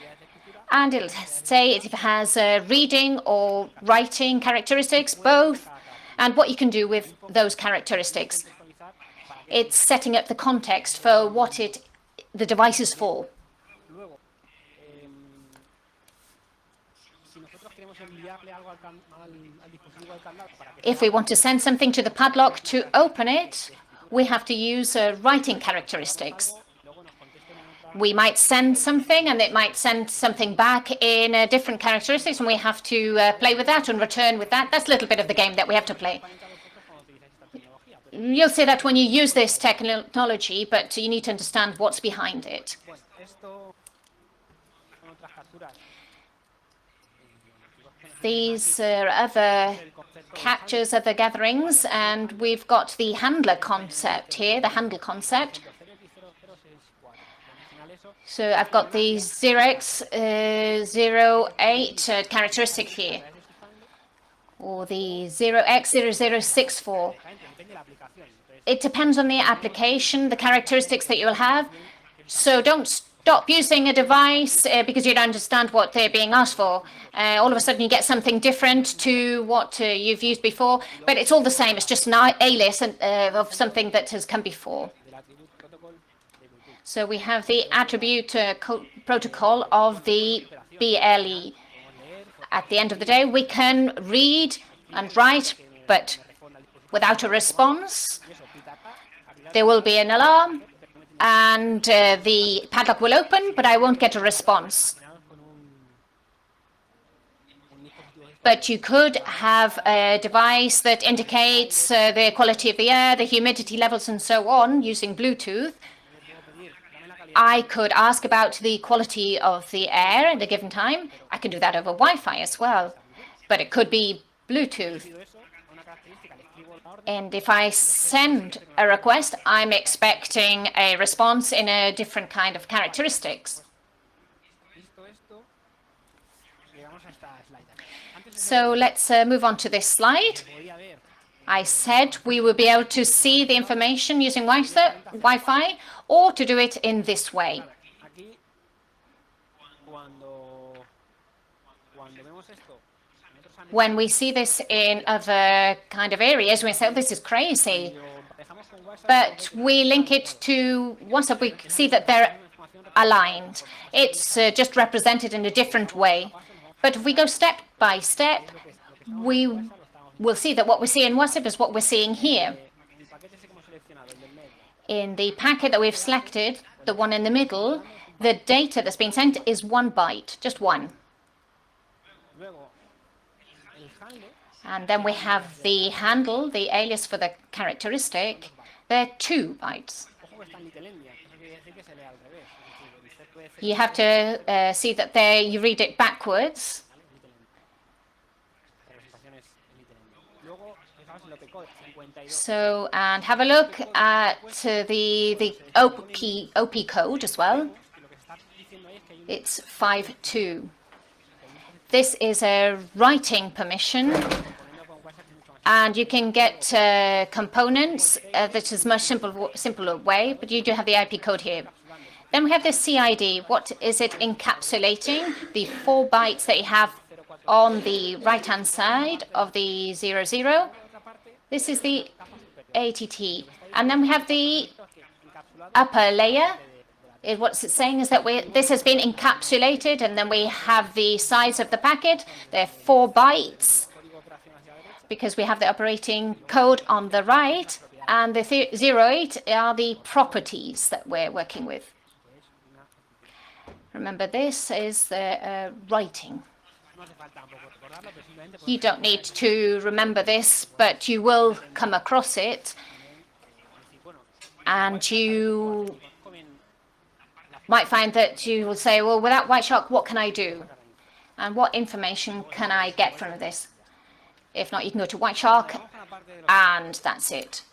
And it'll say if it has reading or writing characteristics, both, and what you can do with those characteristics. It's setting up the context for what the device is for. If we want to send something to the padlock to open it, we have to use writing characteristics. We might send something and it might send something back in different characteristics, and we have to play with that and return with that. That's a little bit of the game that we have to play. You'll see that when you use this technology, but you need to understand what's behind it. These are other captures, other gatherings, and we've got the handler concept here, the handle concept. So I've got the 0x08 characteristic here, or the 0x0064. It depends on the application, the characteristics that you'll have. So don't stop using a device because you don't understand what they're being asked for. All of a sudden you get something different to what you've used before, but it's all the same. It's just an alias of something that has come before. So we have the attribute protocol of the BLE. At the end of the day, we can read and write, but without a response. There will be an alarm, and the padlock will open, but I won't get a response. But you could have a device that indicates the quality of the air, the humidity levels, and so on, using Bluetooth. I could ask about the quality of the air at a given time. I can do that over Wi-Fi as well, but it could be Bluetooth. And if I send a request, I'm expecting a response in a different kind of characteristics. So let's move on to this slide. I said we will be able to see the information using Wi-Fi or to do it in this way. When we see this in other kind of areas, we say, oh, this is crazy. But we link it to WhatsApp, we see that they're aligned. It's just represented in a different way. But if we go step by step, we will see that what we see in WhatsApp is what we're seeing here. In the packet that we've selected, the one in the middle, the data that's been sent is 1 byte, just one. And then we have the handle, the alias for the characteristic. They're 2 bytes. You have to see that there you read it backwards. So, and have a look at the OP code as well. It's 5.2. This is a writing permission, and you can get components that is much simpler way, but you do have the IP code here. Then we have the CID. What is it encapsulating? The 4 bytes that you have on the right-hand side of the 00. This is the ATT. And then we have the upper layer. What's it saying is that this has been encapsulated, and then we have the size of the packet. They're 4 bytes because we have the operating code on the right, and the 08 are the properties that we're working with. Remember, this is the writing. You don't need to remember this, but you will come across it, and you might find that you will say, well, without White Shark, what can I do? And what information can I get from this? If not, you can go to White Shark, and that's it.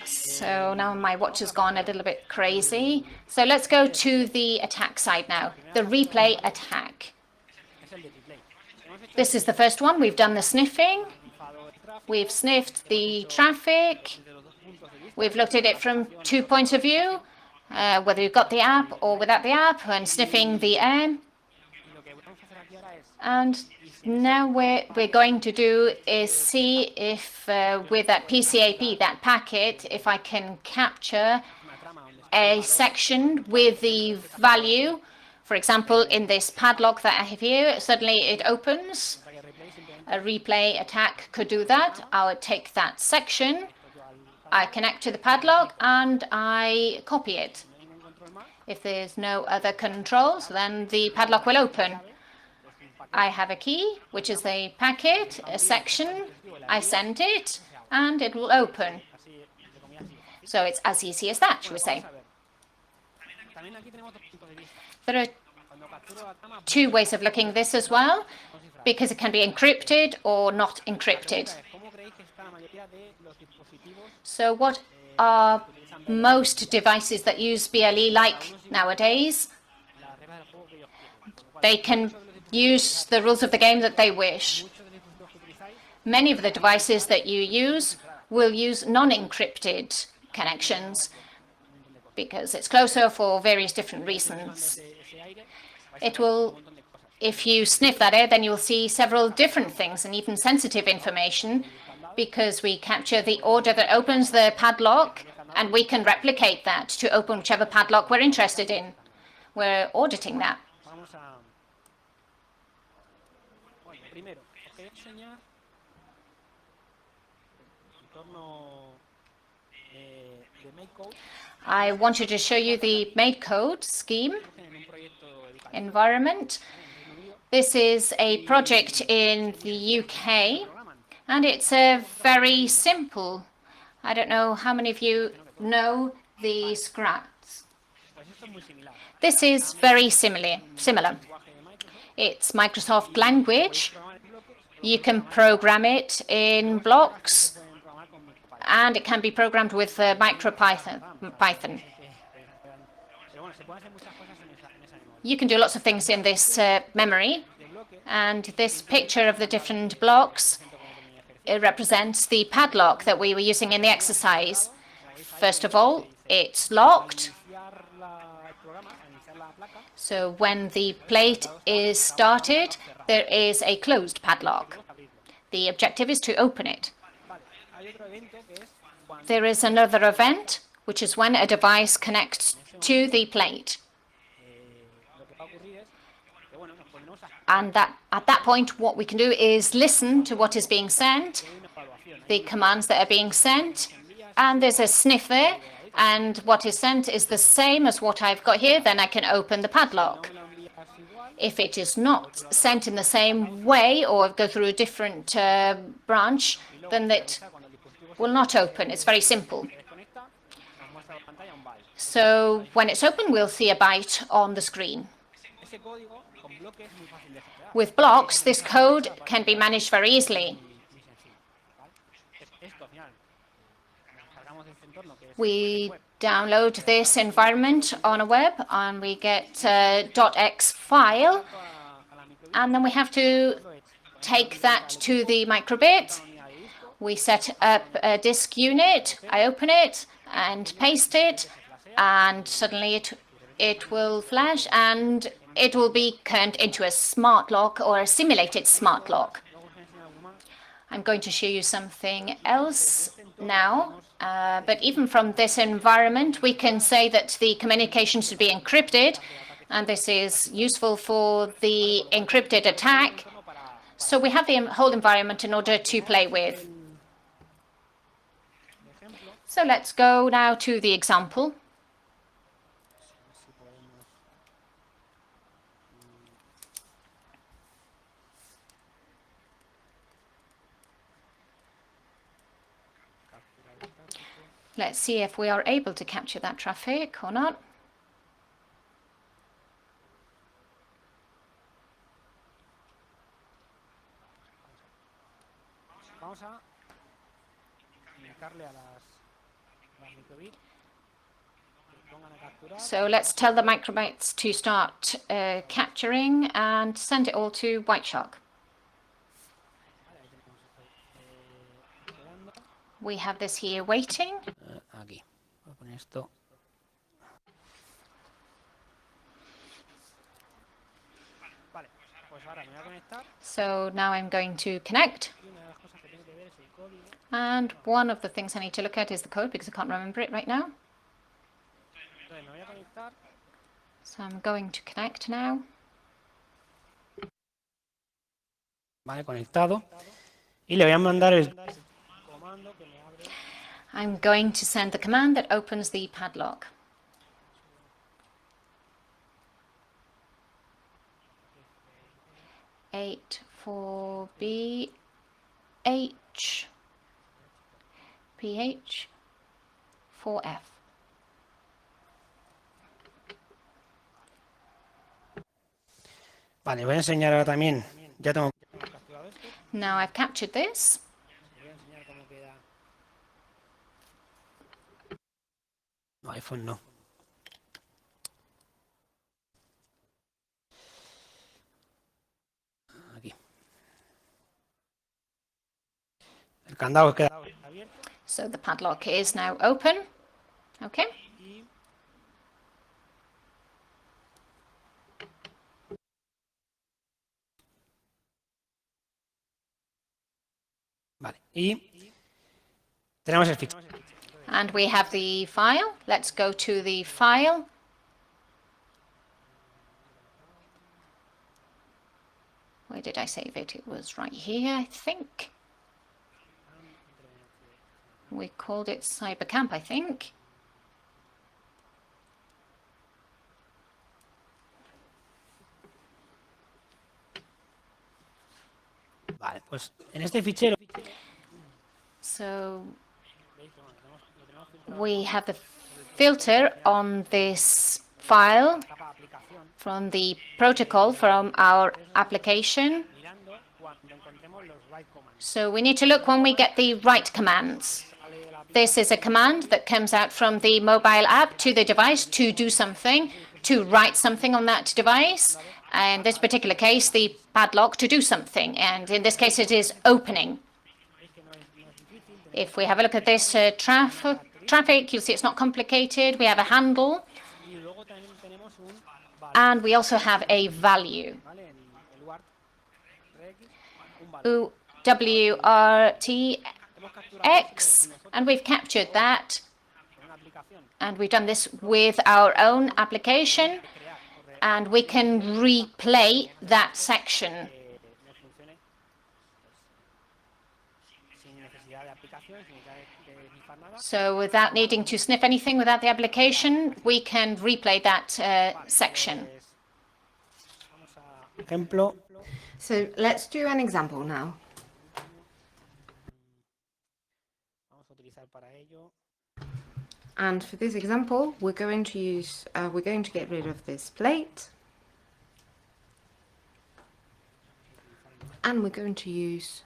So now my watch has gone a little bit crazy. So let's go to the attack side now, the replay attack. This is the first one. We've done the sniffing. We've sniffed the traffic. We've looked at it from 2 points of view, whether you've got the app or without the app, and sniffing the air. And now what we're going to do is see if with that PCAP, that packet, if I can capture a section with the value. For example, in this padlock that I have here, suddenly it opens. A replay attack could do that. I would take that section, I connect to the padlock, and I copy it. If there's no other controls, then the padlock will open. I have a key, which is a packet, a section. I send it, and it will open. So it's as easy as that, shall we say. There are 2 ways of looking at this as well, because it can be encrypted or not encrypted. So what are most devices that use BLE like nowadays? They can use the rules of the game that they wish. Many of the devices that you use will use non-encrypted connections because it's closer for various different reasons. It will, if you sniff that air, then you'll see several different things and even sensitive information, because we capture the order that opens the padlock, and we can replicate that to open whichever padlock we're interested in. We're auditing that. I wanted to show you the made code scheme environment. This is a project in the UK, and it's a very simple. I don't know how many of you know the scripts. This is very similar. It's Microsoft language. You can program it in blocks, and it can be programmed with Python. You can do lots of things in this memory, and this picture of the different blocks, it represents the padlock that we were using in the exercise. First of all, it's locked. So when the plate is started, there is a closed padlock. The objective is to open it. There is another event, which is when a device connects to the plate. And at that point, what we can do is listen to what is being sent, the commands that are being sent, and there's a sniff there, and what is sent is the same as what I've got here, then I can open the padlock. If it is not sent in the same way or go through a different branch, then it will not open. It's very simple. So when it's open, we'll see a byte on the screen. With blocks, this code can be managed very easily. We download this environment on a web, and we get a .x file, and then we have to take that to the microbit. We set up a disk unit. I open it and paste it, and suddenly it it will flash and it will be turned into a smart lock or a simulated smart lock. I'm going to show you something else now, but even from this environment, we can say that the communication should be encrypted, and this is useful for the encrypted attack. So we have the whole environment in order to play with. So let's go now to the example. Let's see if we are able to capture that traffic or not. So let's tell the microbytes to start capturing and send it all to White Shark. We have this here waiting. Aquí. Voy a poner esto. So now I'm going to connect. And one of the things I need to look at is the code because I can't remember it right now. So I'm going to connect now. Vale, conectado. Y le voy a mandar el comando que me abre. I'm going to send the command that opens the padlock. (8) 4 BH PH 4F. Vale, voy a enseñar ahora también. Ya tengo capturado esto. Now I've captured this. Voy a enseñar cómo queda. No, iPhone no. Aquí. El candado queda abierto. So the padlock is now open. Okay. Vale, y tenemos el fichero. And we have the file. Let's go to the file. Where did I save it? It was right here, I think. We called it CyberCamp, I think. Vale, pues en este fichero. So we have the filter on this file from the protocol from our application. So we need to look when we get the right commands. This is a command that comes out from the mobile app to the device to do something, to write something on that device. In this particular case, the padlock to do something. And in this case, it is opening. If we have a look at this traffic, you'll see it's not complicated. We have a handle. And we also have a value. WRTX, and we've captured that. And we've done this with our own application. And we can replay that section. So without needing to sniff anything without the application, we can replay that section. So let's do an example now. And for this example, we're going to get rid of this plate. And we're going to use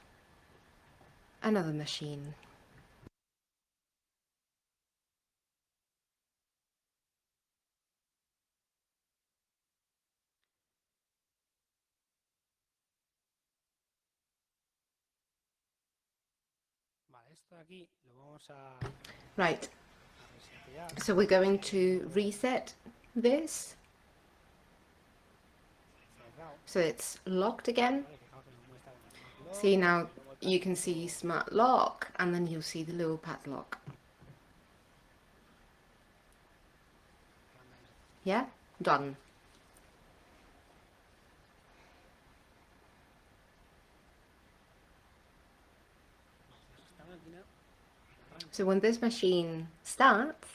another machine. Right. So we're going to reset this. So it's locked again. See, now you can see smart lock, and then you'll see the little padlock. Yeah, done. So when this machine starts,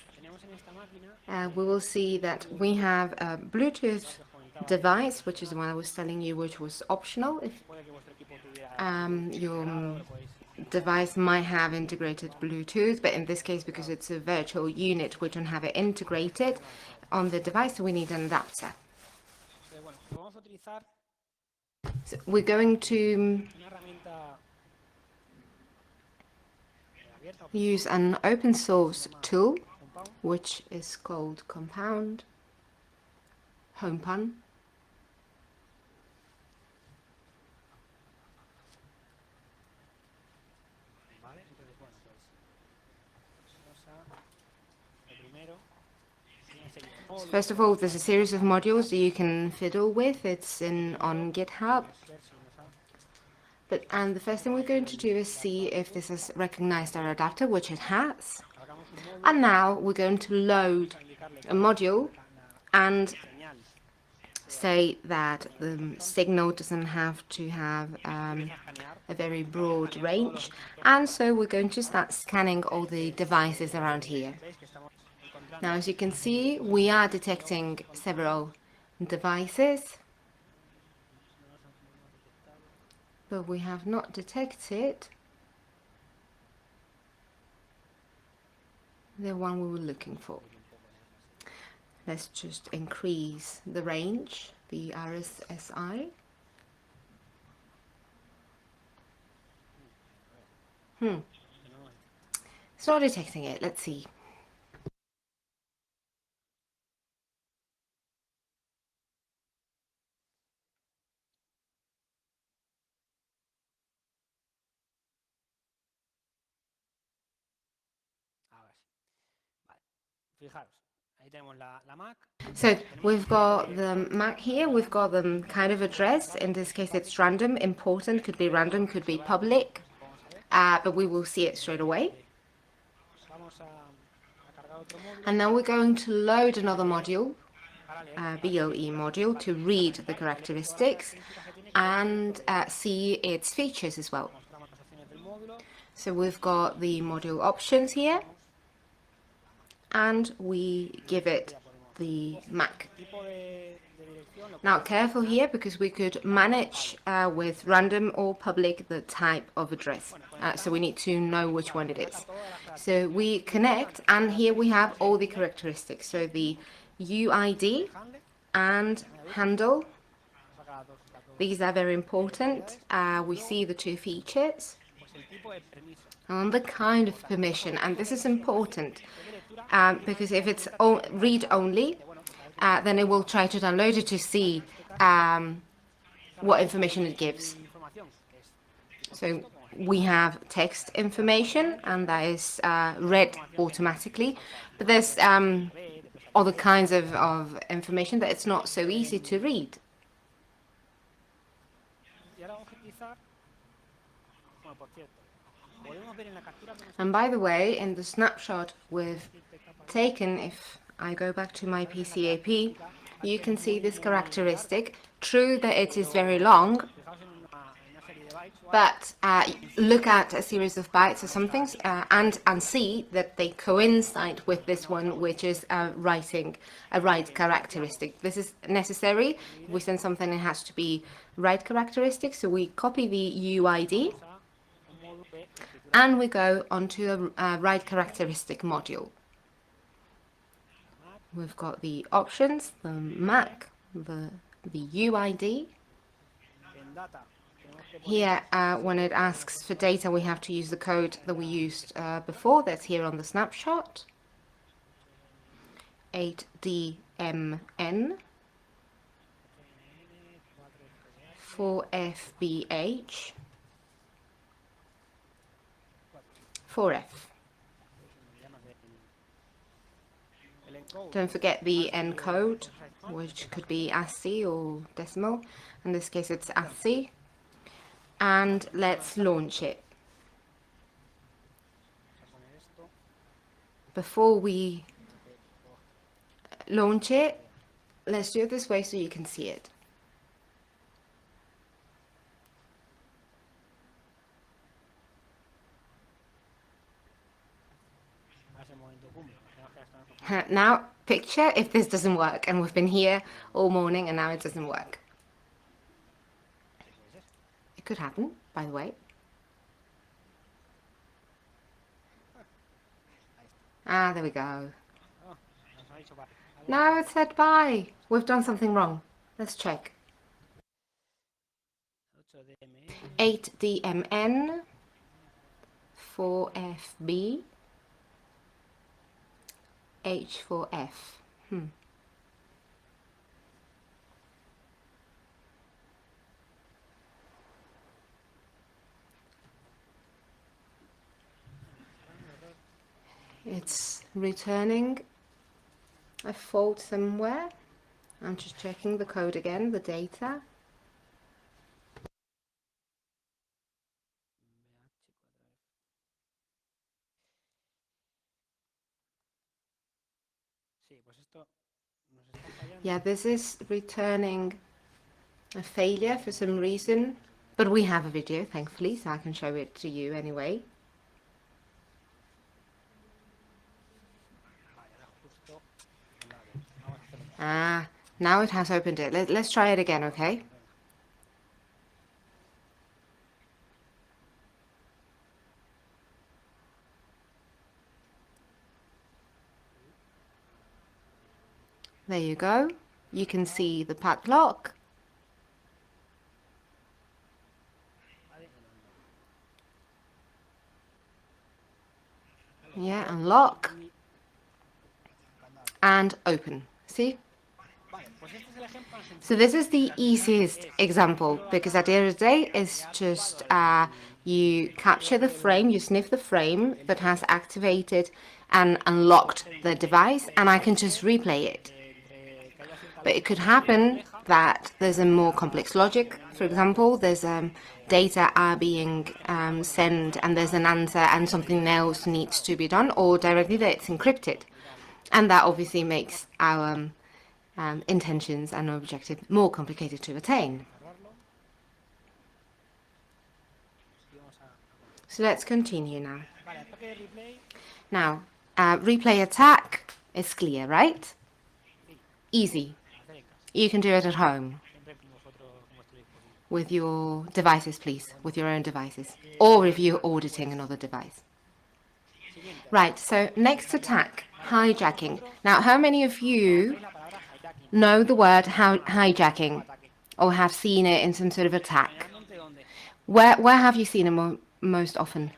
we will see that we have a Bluetooth device, which is the one I was telling you, which was optional. If your device might have integrated Bluetooth, but in this case, because it's a virtual unit, we don't have it integrated on the device, so we need an adapter. So we're going to use an open source tool, which is called Compound HomePun. So first of all, there's a series of modules that you can fiddle with. It's on GitHub. And the first thing we're going to do is see if this has recognized our adapter, which it has. And now we're going to load a module and say that the signal doesn't have to have a very broad range. And so we're going to start scanning all the devices around here. Now, as you can see, we are detecting several devices, but we have not detected the one we were looking for. Let's just increase the range, the RSSI. It's not detecting it. Let's see. So we've got the Mac here, we've got them kind of addressed. In this case, it's random, important, could be random, could be public, but we will see it straight away. And now we're going to load another module, BLE module, to read the characteristics and see its features as well. So we've got the module options here, and we give it the MAC. Now careful here, because we could manage with random or public the type of address. So we need to know which one it is. So we connect, and here we have all the characteristics. So the UID and handle. These are very important. We see the two features and the kind of permission, and this is important because if it's read-only, then it will try to download it to see what information it gives. So we have text information, and that is read automatically, but there's other kinds of information that it's not so easy to read. And by the way, in the snapshot we've taken, if I go back to my PCAP, you can see this characteristic. True that it is very long, but look at a series of bytes or something and see that they coincide with this one, which is writing a write characteristic. This is necessary. If we send something, it has to be write characteristic. So we copy the UID and we go onto a write characteristic module. We've got the options, the MAC, the UID. Here, when it asks for data, we have to use the code that we used before. That's here on the snapshot. 8DMN 4FBH 4F. Don't forget the encode, which could be ASCII or decimal. In this case, it's ASCII. And let's launch it. Before we launch it, let's do it this way so you can see it. Now, picture if this doesn't work, and we've been here all morning and now it doesn't work. It could happen, by the way. Ah, there we go. Now it said bye. We've done something wrong. Let's check. 8DMN, 4FB, H4F. It's returning a fault somewhere. I'm just checking the code again, the data. Yeah, this is returning a failure for some reason, but we have a video, thankfully, so I can show it to you anyway. Ah, now it has opened it. Let's try it again, okay? There you go. You can see the padlock. Yeah, unlock. And open. See? So this is the easiest example, because at the end of the day, it's just you capture the frame, you sniff the frame that has activated and unlocked the device, and I can just replay it. But it could happen that there's a more complex logic. For example, there's data are being sent and there's an answer and something else needs to be done, or directly that it's encrypted. And that obviously makes our intentions and objective more complicated to attain. So let's continue now. Now, replay attack is clear, right? Easy. You can do it at home with your devices, please, with your own devices, or if you're auditing another device. Right, so next attack, hijacking. Now, how many of you know the word hijacking or have seen it in some sort of attack? Where have you seen it most often?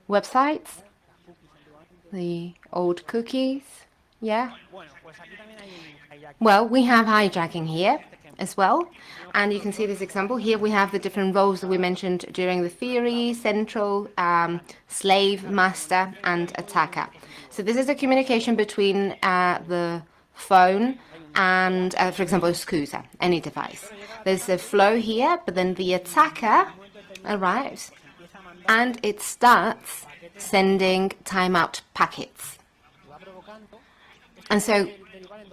Websites? The old cookies? Yeah? Well, we have hijacking here as well, and you can see this example. Here we have the different roles that we mentioned during the theory: central, slave, master, and attacker. So this is a communication between the phone and, for example, a scooter, any device. There's a flow here, but then the attacker arrives and it starts sending timeout packets. And so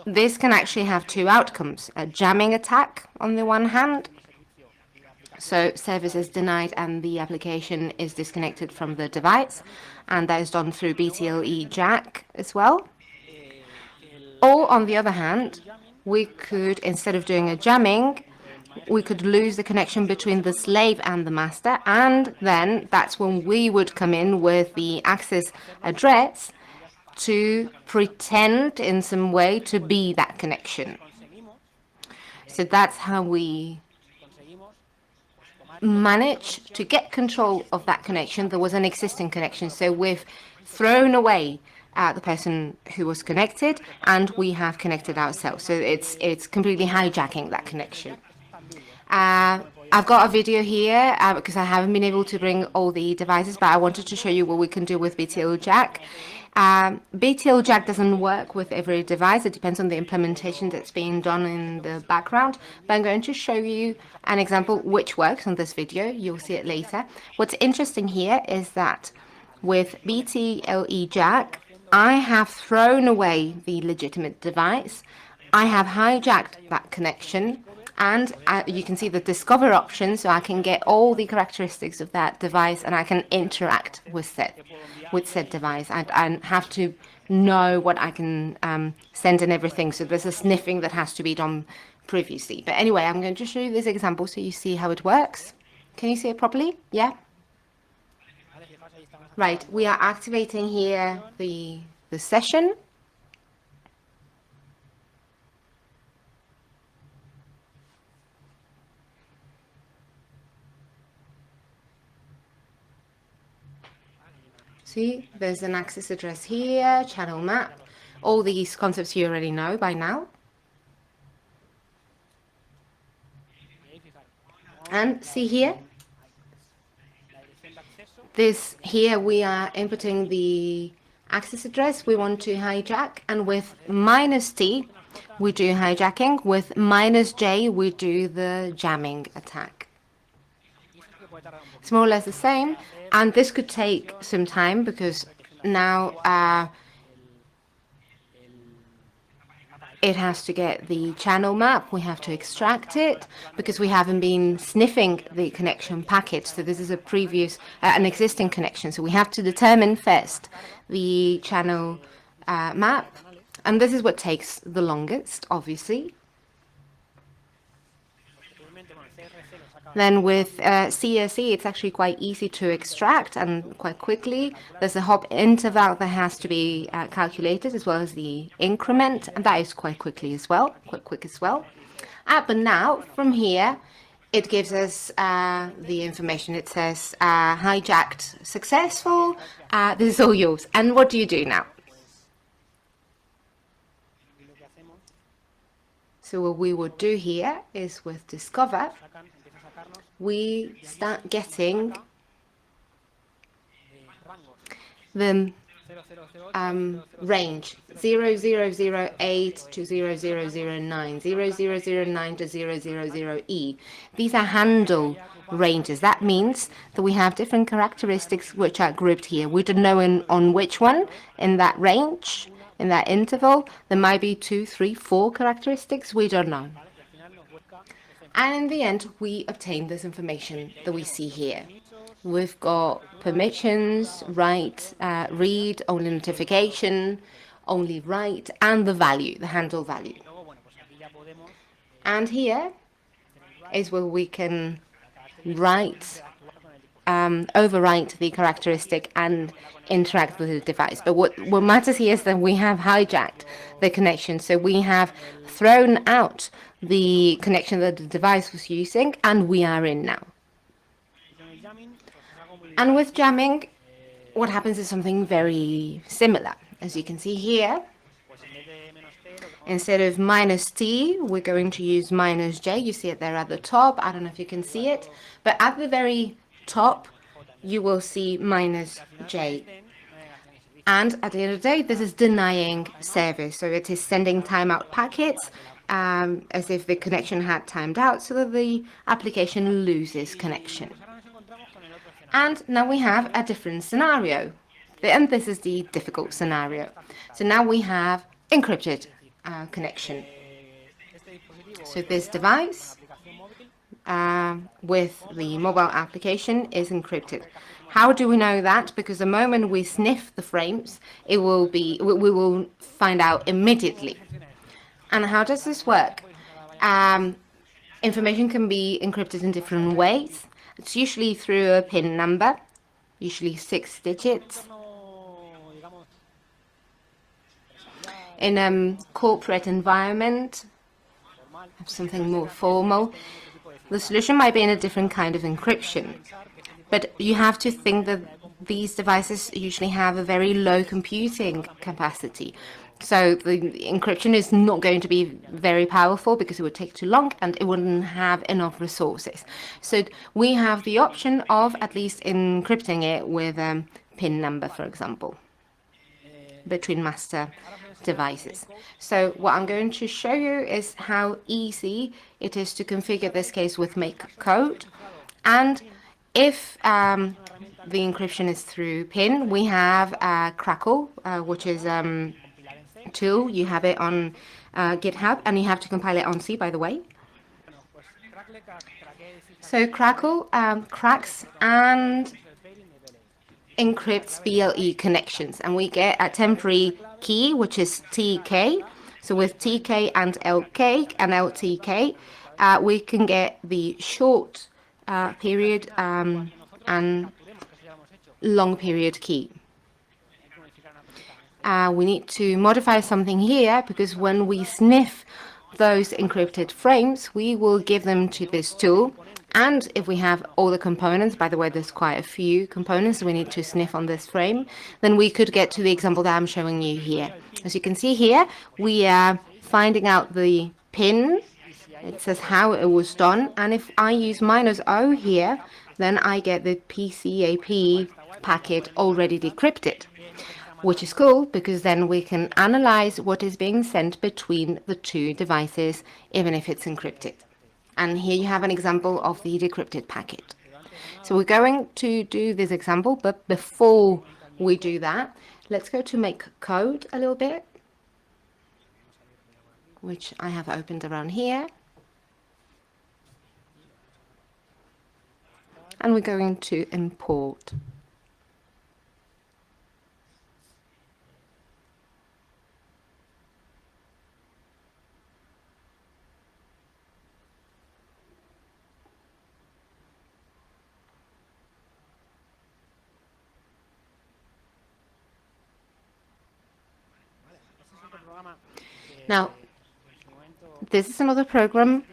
this can actually have two outcomes: a jamming attack on the one hand, so service is denied and the application is disconnected from the device, and that is done through BTLE-Jack as well. Or on the other hand, we could, instead of doing a jamming, we could lose the connection between the slave and the master, and then that's when we would come in with the access address to pretend in some way to be that connection. So that's how we manage to get control of that connection. There was an existing connection, so we've thrown away the person who was connected and we have connected ourselves. So it's completely hijacking that connection. I've got a video here because I haven't been able to bring all the devices, but I wanted to show you what we can do with BTLJack. BTLJack doesn't work with every device. It depends on the implementation that's being done in the background. But I'm going to show you an example which works on this video. You'll see it later. What's interesting here is that with BTLJack, I have thrown away the legitimate device. I have hijacked that connection, and you can see the discover option, so I can get all the characteristics of that device and I can interact with said device. I have to know what I can send and everything, so there's a sniffing that has to be done previously. But anyway, I'm going to show you this example so you see how it works. Can you see it properly? Yeah? Right, we are activating here the session. See, there's an access address here, channel map. All these concepts you already know by now. And see here, this here we are inputting the access address we want to hijack, and with -T we do hijacking, with -J we do the jamming attack. It's more or less the same, and this could take some time because now it has to get the channel map. We have to extract it because we haven't been sniffing the connection packet. So this is a previous, an existing connection. So we have to determine first the channel map. And this is what takes the longest, obviously. Then with CSE, it's actually quite easy to extract and quite quickly. There's a hop interval that has to be calculated, as well as the increment, and that is quite quick as well. But now, from here, it gives us the information. It says hijacked successful. This is all yours. And what do you do now? So what we would do here is with Discover, we start getting the range 0008 to 0009, 0009 to 000E. These are handle ranges. That means that we have different characteristics which are grouped here. We don't know on which one in that range, in that interval. There might be 2, 3, 4 characteristics. We don't know. And in the end, we obtain this information that we see here. We've got permissions, write, read, only notification, only write, and the value, the handle value. And here is where we can write, overwrite the characteristic and interact with the device. But what matters here is that we have hijacked the connection. So we have thrown out the connection that the device was using, and we are in now. And with jamming, what happens is something very similar. As you can see here, instead of -T, we're going to use -J. You see it there at the top. I don't know if you can see it, but at the very top, you will see -J. And at the end of the day, this is denying service. So it is sending timeout packets as if the connection had timed out, so that the application loses connection. And now we have a different scenario. And this is the difficult scenario. So now we have encrypted connection. So this device with the mobile application is encrypted. How do we know that? Because the moment we sniff the frames, we will find out immediately. And how does this work? Information can be encrypted in different ways. It's usually through a PIN number, usually 6 digits. In a corporate environment, something more formal, the solution might be in a different kind of encryption. But you have to think that these devices usually have a very low computing capacity. So the encryption is not going to be very powerful because it would take too long and it wouldn't have enough resources. So we have the option of at least encrypting it with a PIN number, for example, between master devices. So what I'm going to show you is how easy it is to configure this case with make code. And if the encryption is through PIN, we have Crackle, which is tool. You have it on GitHub, and you have to compile it on C, by the way. So Crackle cracks and encrypts BLE connections, and we get a temporary key, which is TK. So with TK and LK and LTK, we can get the short period and long period key. We need to modify something here because when we sniff those encrypted frames, we will give them to this tool. And if we have all the components, by the way, there's quite a few components we need to sniff on this frame, then we could get to the example that I'm showing you here. As you can see here, we are finding out the PIN. It says how it was done. And if I use -O here, then I get the PCAP packet already decrypted, which is cool because then we can analyze what is being sent between the two devices, even if it's encrypted. And here you have an example of the decrypted packet. So we're going to do this example, but before we do that, let's go to make code a little bit, which I have opened around here. And we're going to import. Now, this is another program.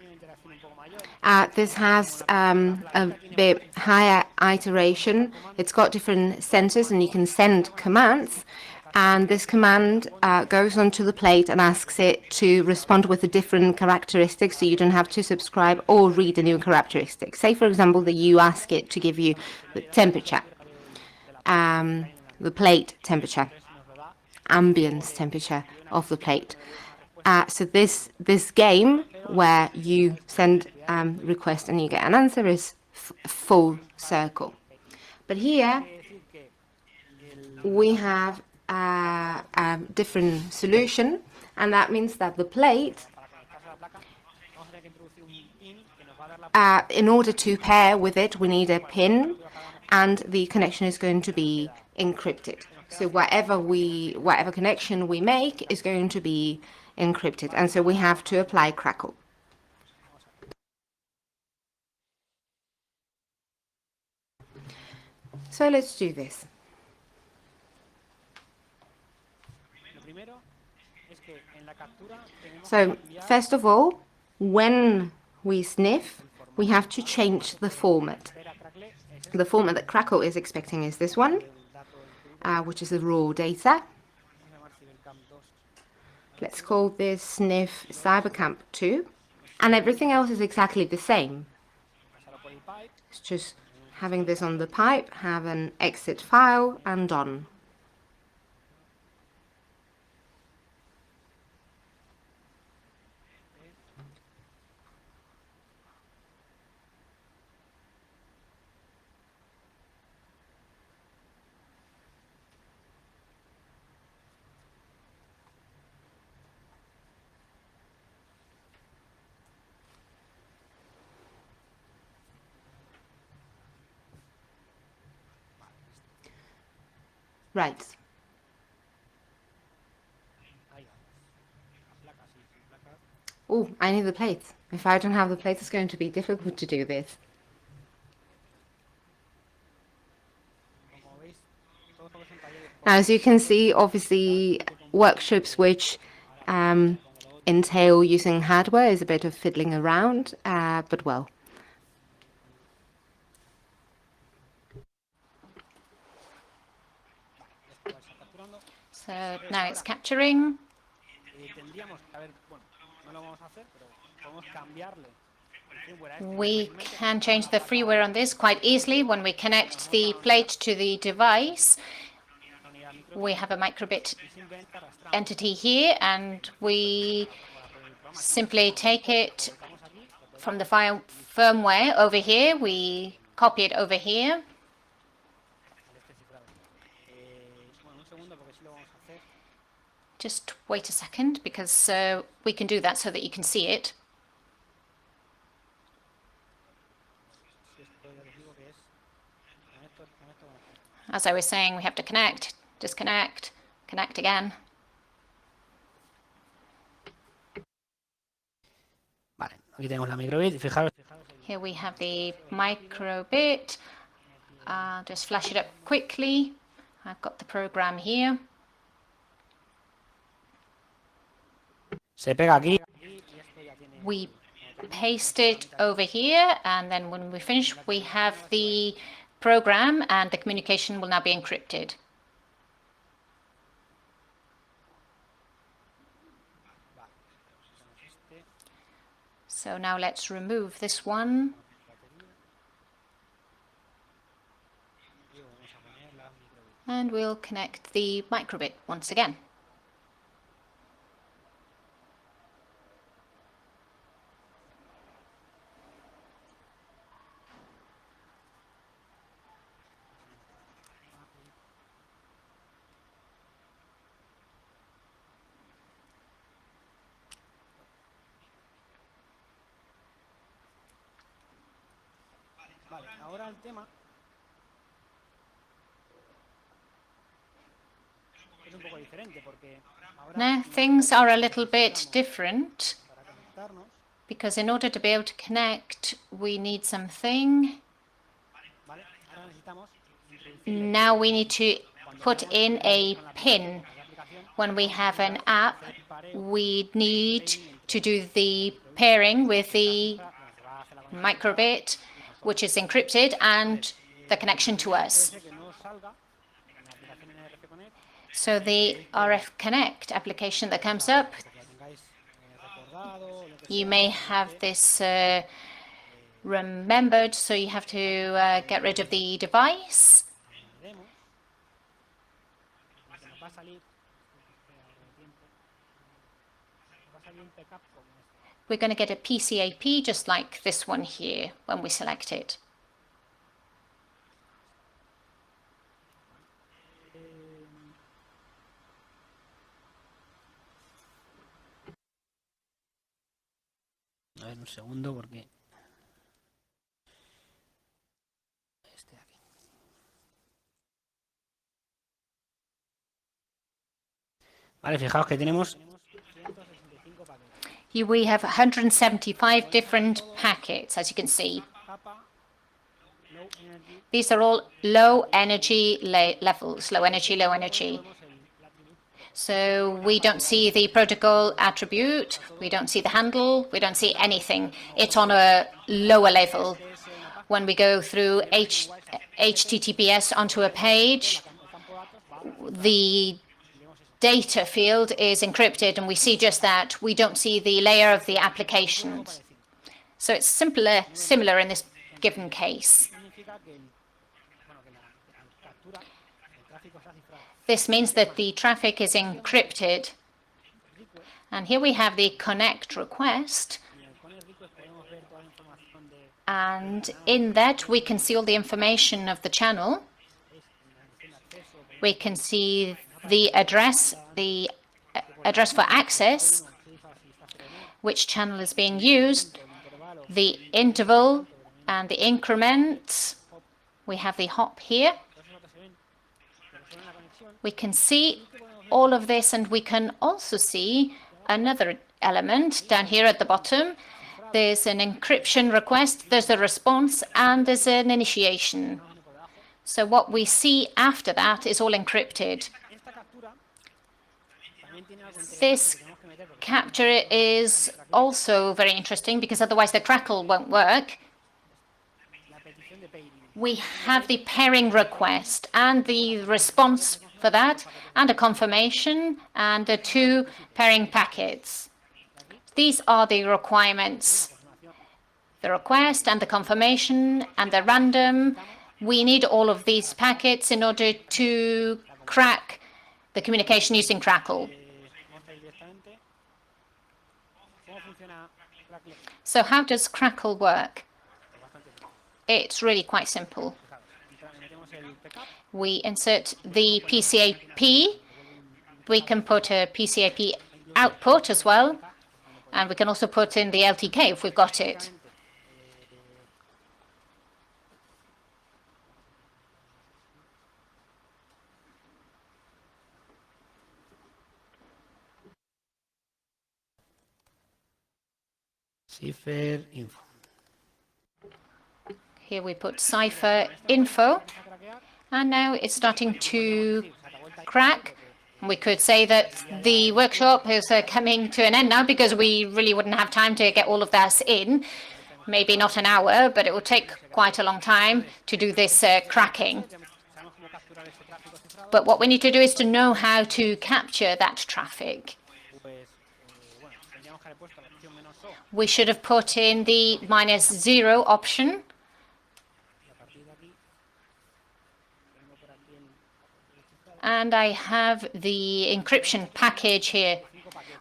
This has a bit higher iteration. It's got different sensors and you can send commands. And this command goes onto the plate and asks it to respond with the different characteristics so you don't have to subscribe or read a new characteristic. Say, for example, that you ask it to give you the temperature, the plate temperature, ambience temperature of the plate. So this game where you send request and you get an answer is full circle. But here we have a different solution, and that means that the plate, in order to pair with it, we need a PIN, and the connection is going to be encrypted. So whatever connection we make is going to be encrypted, and so we have to apply Crackle. So let's do this. So first of all, when we sniff, we have to change the format. The format that Crackle is expecting is this one, which is the raw data. Let's call this Sniff CyberCamp 2, and everything else is exactly the same. It's just having this on the pipe, have an exit file, and done. Right. Oh, I need the plates. If I don't have the plates, it's going to be difficult to do this. As you can see, obviously, workshops which entail using hardware is a bit of fiddling around, but well. So now it's capturing. We can change the freeware on this quite easily when we connect the plate to the device. We have a microbit entity here, and we simply take it from the firmware over here. We copy it over here. Just wait a second, because we can do that so that you can see it. As I was saying, we have to connect, disconnect, connect again. Vale, aquí tenemos la microbit. Fijaros. Here we have the microbit. I'll just flash it up quickly. I've got the program here. Se pega aquí. We paste it over here, and then when we finish, we have the program, and the communication will now be encrypted. So now let's remove this one. And we'll connect the microbit once again. Ahora el tema es un poco diferente porque now things are a little bit different, because in order to be able to connect, we need something. Now we need to put in a PIN. When we have an app, we need to do the pairing with the microbit, which is encrypted, and the connection to us. So the RF Connect application that comes up, you may have this remembered, so you have to get rid of the device. We're going to get a PCAP just like this one here when we select it. A ver, un segundo, porque este de aquí. Vale, fijaos que tenemos Here we have 175 different packets, as you can see. These are all low energy levels, low energy, low energy. So we don't see the protocol attribute, we don't see the handle, we don't see anything. It's on a lower level. When we go through HTTPS onto a page, the data field is encrypted, and we see just that. We don't see the layer of the applications. So it's similar in this given case. This means that the traffic is encrypted. And here we have the connect request. And in that, we can see all the information of the channel. We can see the address for access, which channel is being used, the interval and the increments. We have the hop here. We can see all of this, and we can also see another element down here at the bottom. There's an encryption request, there's a response, and there's an initiation. So what we see after that is all encrypted. This capture is also very interesting, because otherwise the crackle won't work. We have the pairing request and the response for that, and a confirmation, and the 2 pairing packets. These are the requirements. The request and the confirmation and the random. We need all of these packets in order to crack the communication using Crackle. So how does Crackle work? It's really quite simple. We insert the PCAP. We can put a PCAP output as well, and we can also put in the LTK if we've got it. Cipher info. Here we put cipher info, and now it's starting to crack. We could say that the workshop is coming to an end now because we really wouldn't have time to get all of that in. Maybe not an hour, but it will take quite a long time to do this cracking. But what we need to do is to know how to capture that traffic. We should have put in the -0 option. And I have the encryption package here.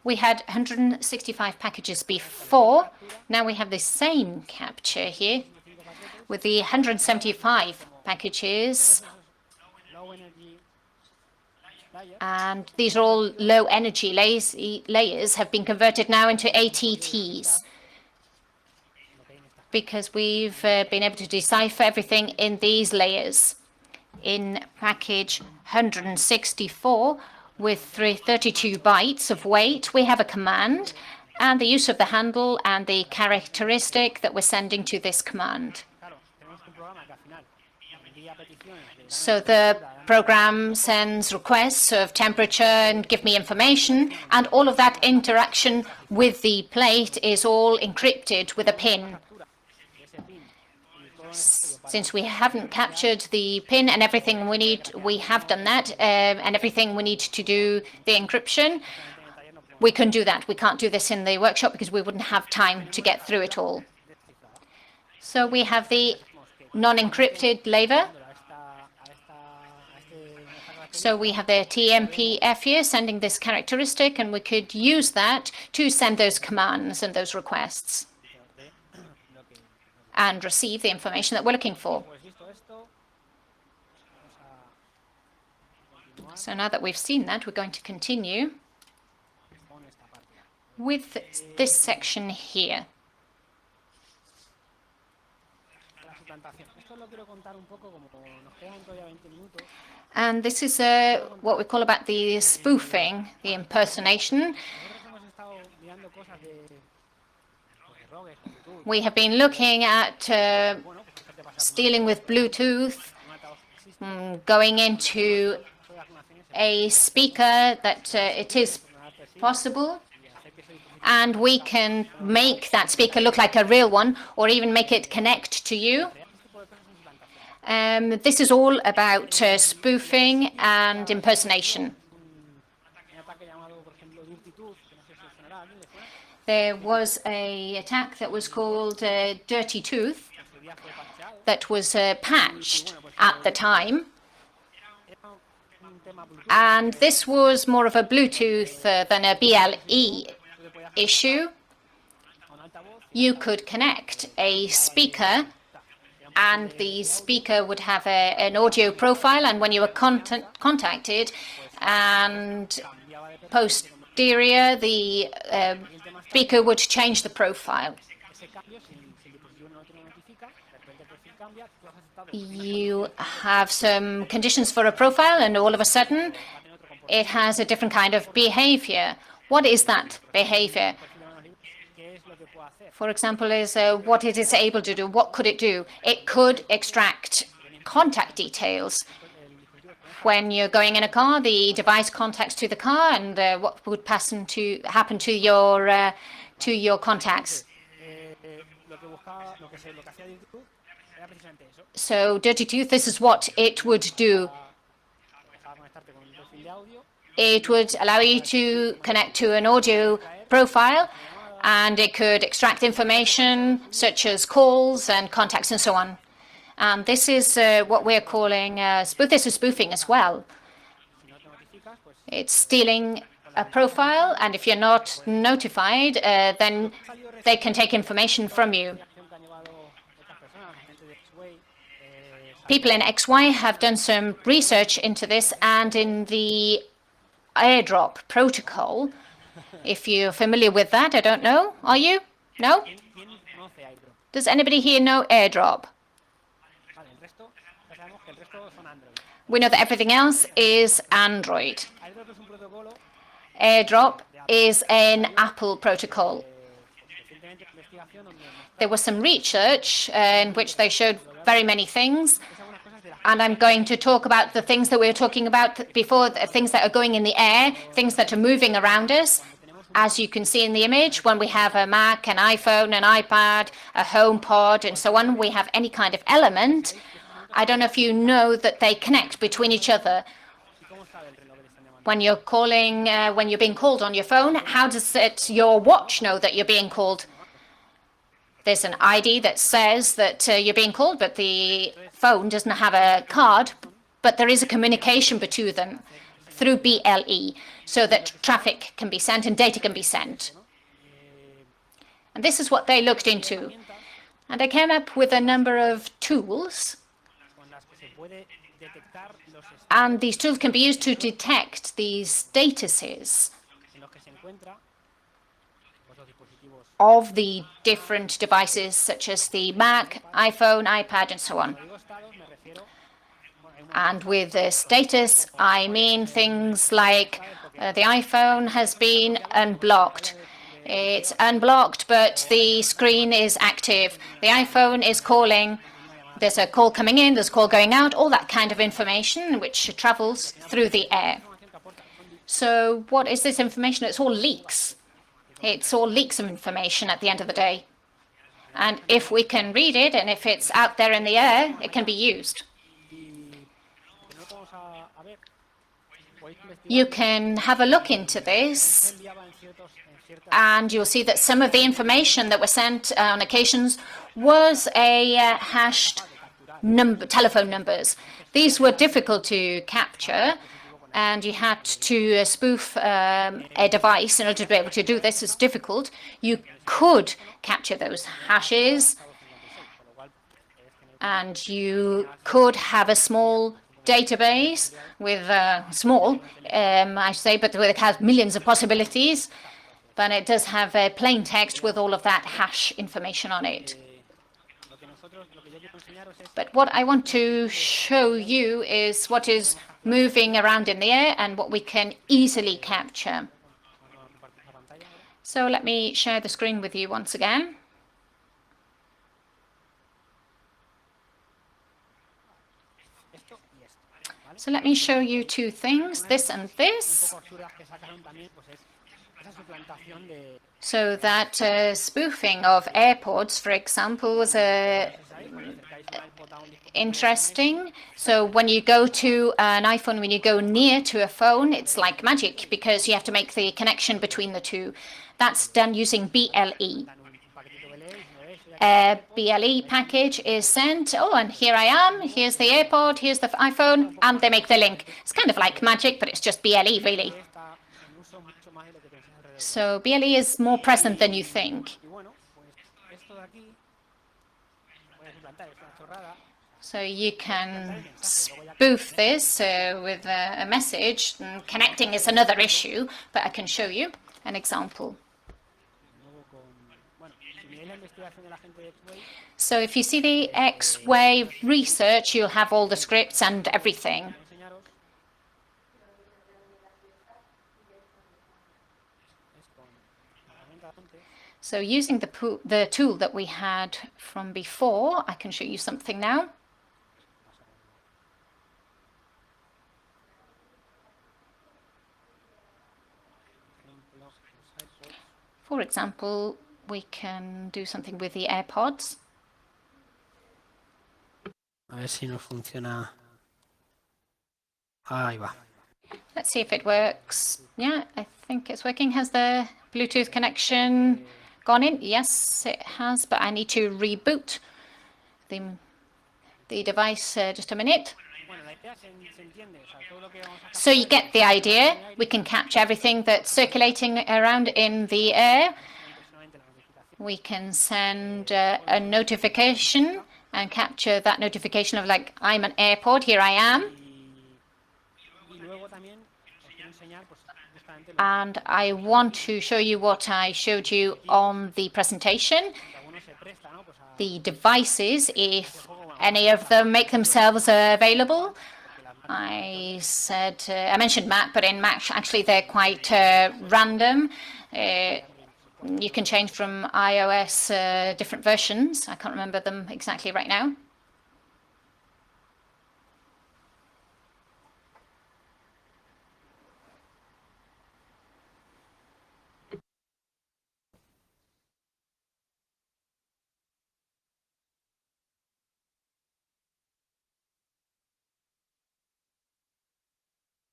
We had 165 packages before. Now we have the same capture here with the 175 packages. And these are all low energy layers have been converted now into ATTs because we've been able to decipher everything in these layers. In package 164 with 32 bytes of weight, we have a command and the use of the handle and the characteristic that we're sending to this command. So the program sends requests of temperature and give me information, and all of that interaction with the plate is all encrypted with a PIN. Since we haven't captured the PIN and everything we need, we have done that, and everything we need to do the encryption, we can do that. We can't do this in the workshop because we wouldn't have time to get through it all. So we have the non-encrypted layer. So we have the TMPF here sending this characteristic, and we could use that to send those commands and those requests and receive the information that we're looking for. So now that we've seen that, we're going to continue with this section here. And this is what we call about the spoofing, the impersonation. We have been looking at stealing with Bluetooth, going into a speaker that it is possible, and we can make that speaker look like a real one or even make it connect to you. This is all about spoofing and impersonation. There was an attack that was called Dirty Tooth that was patched at the time. And this was more of a Bluetooth than a BLE issue. You could connect a speaker, and the speaker would have an audio profile, and when you were contacted, and posterior, the speaker would change the profile. You have some conditions for a profile, and all of a sudden, it has a different kind of behavior. What is that behavior? For example, is what it is able to do. What could it do? It could extract contact details. When you're going in a car, the device contacts to the car, and what would happen to your contacts. So Dirty Tooth, this is what it would do. It would allow you to connect to an audio profile, and it could extract information such as calls and contacts and so on. This is what we're calling this is spoofing as well. It's stealing a profile, and if you're not notified, then they can take information from you. People in XY have done some research into this, and in the airdrop protocol, if you're familiar with that, I don't know, are you? No? Does anybody here know airdrop? We know that everything else is Android. AirDrop is an Apple protocol. There was some research in which they showed very many things, and I'm going to talk about the things that we were talking about before, the things that are going in the air, things that are moving around us. As you can see in the image, when we have a Mac, an iPhone, an iPad, a HomePod, and so on, we have any kind of element. I don't know if you know that they connect between each other. When you're calling, when you're being called on your phone, how does your watch know that you're being called? There's an ID that says that you're being called, but the phone doesn't have a card, but there is a communication between them through BLE, so that traffic can be sent and data can be sent. And this is what they looked into. And they came up with a number of tools. And these tools can be used to detect these statuses of the different devices, such as the Mac, iPhone, iPad, and so on. And with the status, I mean things like the iPhone has been unblocked. It's unblocked, but the screen is active. The iPhone is calling. There's a call coming in, there's a call going out, all that kind of information which travels through the air. So what is this information? It's all leaks. It's all leaks of information at the end of the day. And if we can read it, and if it's out there in the air, it can be used. You can have a look into this, and you'll see that some of the information that was sent on occasions was a hashed telephone numbers. These were difficult to capture, and you had to spoof a device in order to be able to do this. It's difficult. You could capture those hashes, and you could have a small database with small, I say, but it has millions of possibilities. But it does have a plain text with all of that hash information on it. But what I want to show you is what is moving around in the air and what we can easily capture. So let me share the screen with you once again. So let me show you two things, this and this. So that spoofing of AirPods, for example, was interesting. So when you go to an iPhone, when you go near to a phone, it's like magic because you have to make the connection between the two. That's done using BLE. A BLE package is sent. Oh, and here I am. Here's the AirPod, here's the iPhone, and they make the link. It's kind of like magic, but it's just BLE, really. So BLE is more present than you think. So you can spoof this with a message. Connecting is another issue, but I can show you an example. So if you see the X-Way research, you'll have all the scripts and everything. So using the tool that we had from before, I can show you something now. For example, we can do something with the AirPods. A ver si no funciona. Ahí va. Let's see if it works. Yeah, I think it's working. Has the Bluetooth connection gone in? Yes, it has, but I need to reboot the device. Just a minute. So you get the idea. We can capture everything that's circulating around in the air. We can send a notification and capture that notification of, like, I'm an airport, here I am. And I want to show you what I showed you on the presentation. The devices, if any of them make themselves available. I mentioned Mac, but in Mac, actually, they're quite random. You can change from iOS different versions. I can't remember them exactly right now.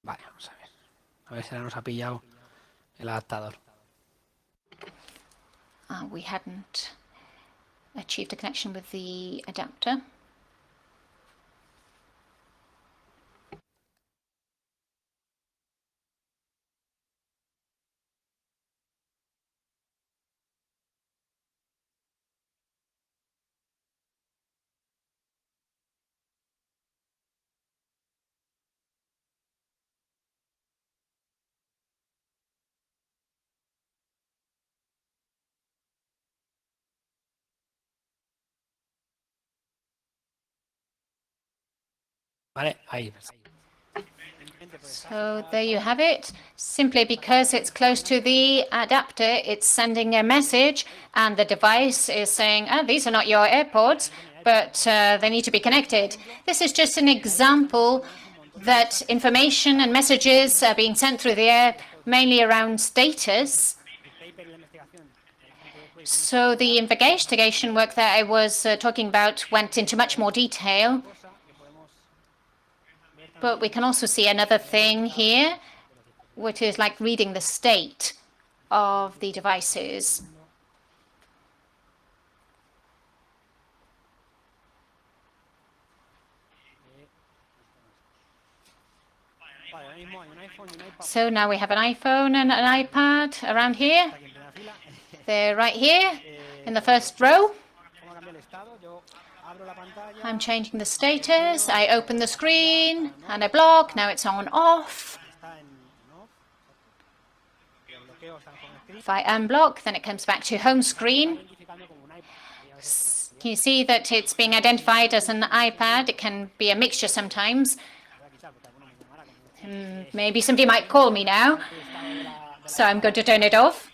Vale, vamos a ver. A ver si ahora nos ha pillado el adaptador. We hadn't achieved a connection with the adapter. Vale, ahí. So there you have it. Simply because it's close to the adapter, it's sending a message, and the device is saying, oh, these are not your AirPods, but they need to be connected. This is just an example that information and messages are being sent through the air, mainly around status. So the investigation work that I was talking about went into much more detail. But we can also see another thing here, which is like reading the state of the devices. So now we have an iPhone and an iPad around here. They're right here in the first row. I'm changing the status. I open the screen and I block. Now it's on off. If I unblock, then it comes back to home screen. Can you see that it's being identified as an iPad? It can be a mixture sometimes. Maybe somebody might call me now. So I'm going to turn it off.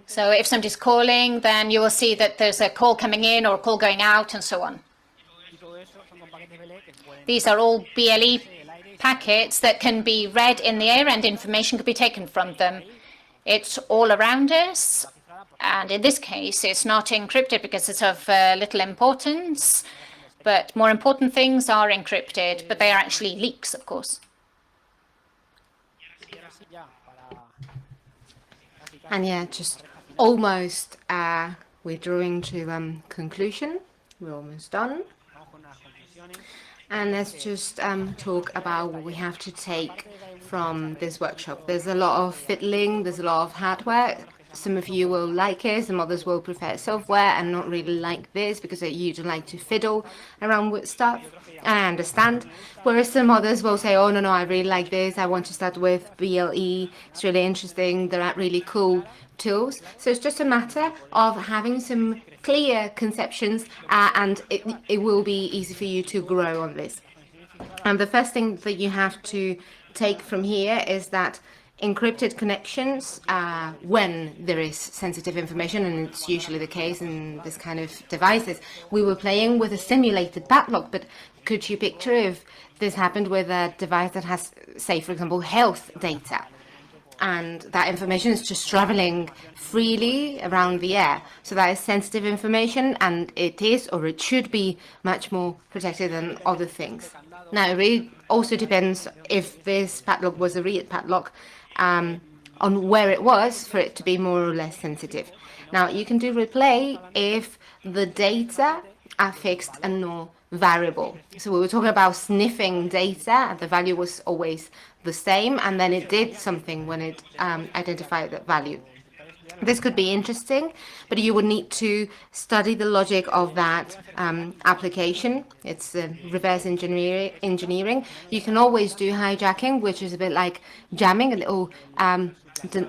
So if somebody's calling, then you will see that there's a call coming in or a call going out and so on. These are all BLE packets that can be read in the air and information can be taken from them. It's all around us. And in this case, it's not encrypted because it's of little importance. But more important things are encrypted, but they are actually leaks, of course. And yeah, just almost we're drawing to conclusion. We're almost done. And let's just talk about what we have to take from this workshop. There's a lot of fiddling, there's a lot of hardware. Some of you will like it, some others will prefer software and not really like this because you don't like to fiddle around with stuff. And I understand. Whereas some others will say, oh, no, I really like this. I want to start with BLE. It's really interesting. They're really cool tools. So it's just a matter of having some clear conceptions and it will be easy for you to grow on this. And the first thing that you have to take from here is that encrypted connections, when there is sensitive information, and it's usually the case in this kind of devices. We were playing with a simulated padlock, but could you picture if this happened with a device that has, say, for example, health data? and that information is just traveling freely around the air. So that is sensitive information, and it is, or it should be, much more protected than other things. Now, it really also depends if this padlock was a real padlock, on where it was for it to be more or less sensitive. Now, you can do replay if the data are fixed and not variable. So we were talking about sniffing data. The value was always the same, and then it did something when it identified that value. This could be interesting, but you would need to study the logic of that application. It's reverse engineering. You can always do hijacking, which is a bit like jamming, a little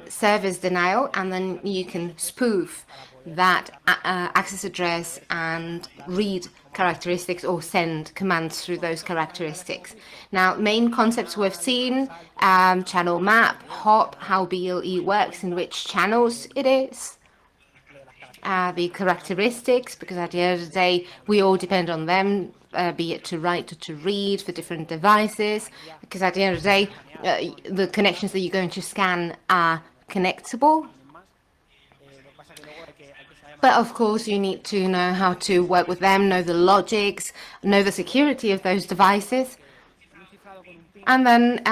service denial, and then you can spoof that access address and read characteristics or send commands through those characteristics. Now, main concepts we've seen, channel map, hop, how BLE works, in which channels it is, the characteristics, because at the end of the day, we all depend on them, be it to write or to read for different devices, because at the end of the day, the connections that you're going to scan are connectable. But of course, you need to know how to work with them, know the logics, know the security of those devices. And then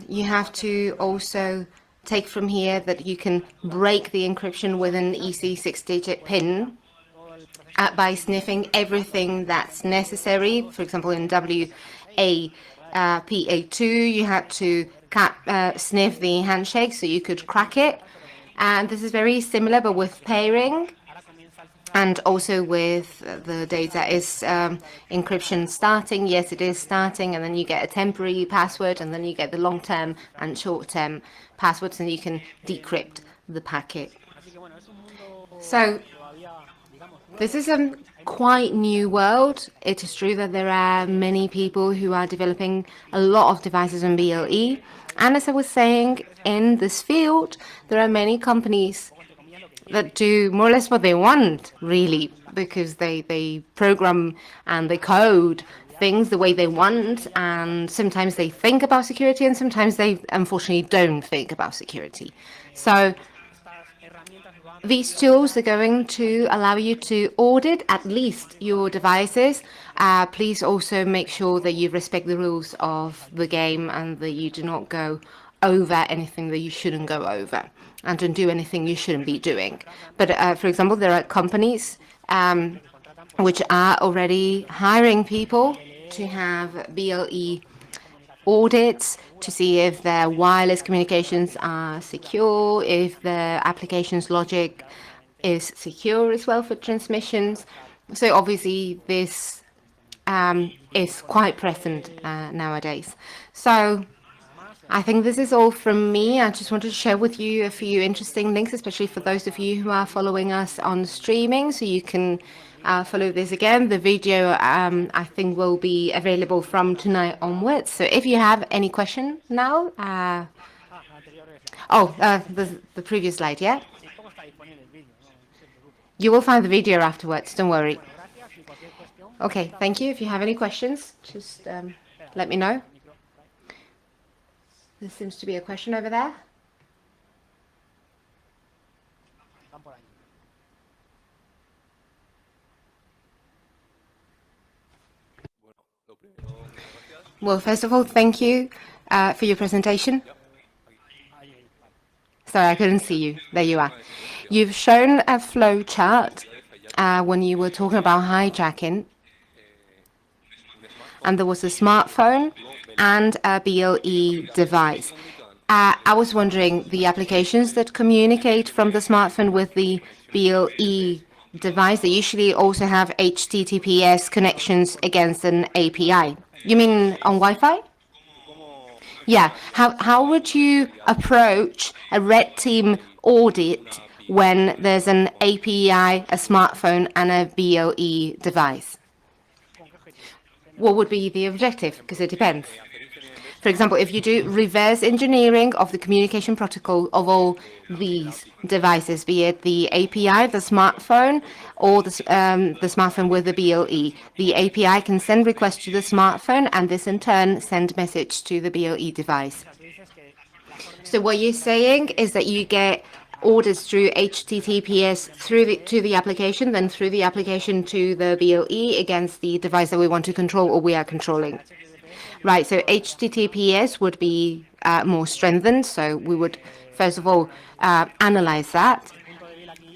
you have to also take from here that you can break the encryption with an easy 6-digit PIN by sniffing everything that's necessary. For example, in WAPA2, you had to sniff the handshake so you could crack it. And this is very similar, but with pairing. And also with the data is encryption starting. Yes, it is starting, and then you get a temporary password, and then you get the long-term and short-term passwords, and you can decrypt the packet. So this is a quite new world. It is true that there are many people who are developing a lot of devices on BLE. And as I was saying, in this field, there are many companies that do more or less what they want, really, because they program and they code things the way they want, and sometimes they think about security, and sometimes they unfortunately don't think about security. So these tools are going to allow you to audit at least your devices. Please also make sure that you respect the rules of the game and that you do not go over anything that you shouldn't go over, and don't do anything you shouldn't be doing. But for example, there are companies which are already hiring people to have BLE audits to see if their wireless communications are secure, if the application's logic is secure as well for transmissions. So obviously this is quite present nowadays. So I think this is all from me. I just wanted to share with you a few interesting links, especially for those of you who are following us on streaming, so you can follow this again. The video, I think, will be available from tonight onwards. So if you have any question now, the previous slide, yeah? You will find the video afterwards, don't worry. Okay, thank you. If you have any questions, just let me know. There seems to be a question over there. Well, first of all, thank you for your presentation. Sorry, I couldn't see you. There you are. You've shown a flow chart when you were talking about hijacking. And there was a smartphone and a BLE device. I was wondering, the applications that communicate from the smartphone with the BLE device, they usually also have HTTPS connections against an API. You mean on Wi-Fi? Yeah. How would you approach a red team audit when there's an API, a smartphone, and a BLE device? What would be the objective? Because it depends. For example, if you do reverse engineering of the communication protocol of all these devices, be it the API, the smartphone, or the smartphone with the BLE, the API can send requests to the smartphone, and this in turn send message to the BLE device. So what you're saying is that you get orders through HTTPS to the application, then through the application to the BLE against the device that we want to control or we are controlling. Right, so HTTPS would be more strengthened. So we would, first of all, analyze that.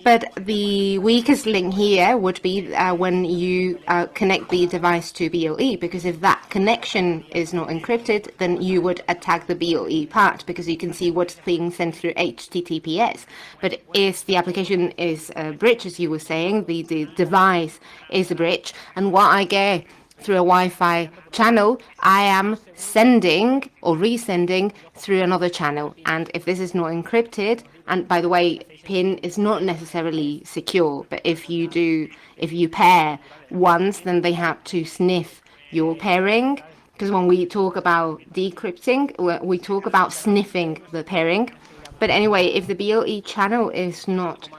But the weakest link here would be when you connect the device to BLE, because if that connection is not encrypted, then you would attack the BLE part, because you can see what's being sent through HTTPS. But if the application is a bridge, as you were saying, the device is a bridge, and what I get through a Wi-Fi channel, I am sending or resending through another channel. And if this is not encrypted, and by the way, PIN is not necessarily secure, but if you pair once, then they have to sniff your pairing. Because when we talk about decrypting, we talk about sniffing the pairing. But anyway, if the BLE channel is not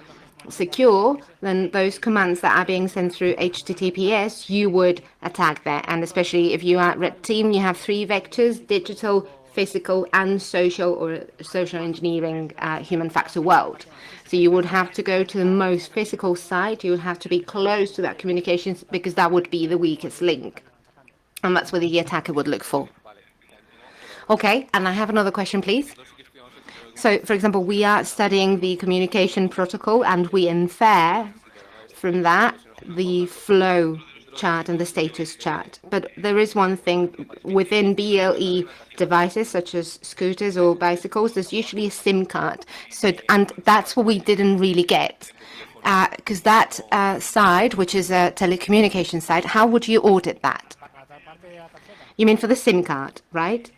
secure, then those commands that are being sent through HTTPS, you would attack that. And especially if you are at Red Team, you have 3 vectors: digital, physical, and social, or social engineering human factor world. So you would have to go to the most physical side. You would have to be close to that communications, because that would be the weakest link. And that's where the attacker would look for. Okay, and I have another question, please. So, for example, we are studying the communication protocol, and we infer from that the flow chart and the status chart. But there is one thing within BLE devices, such as scooters or bicycles, there's usually a SIM card. So, and that's what we didn't really get. Because that side, which is a telecommunication side, how would you audit that? You mean for the SIM card, right?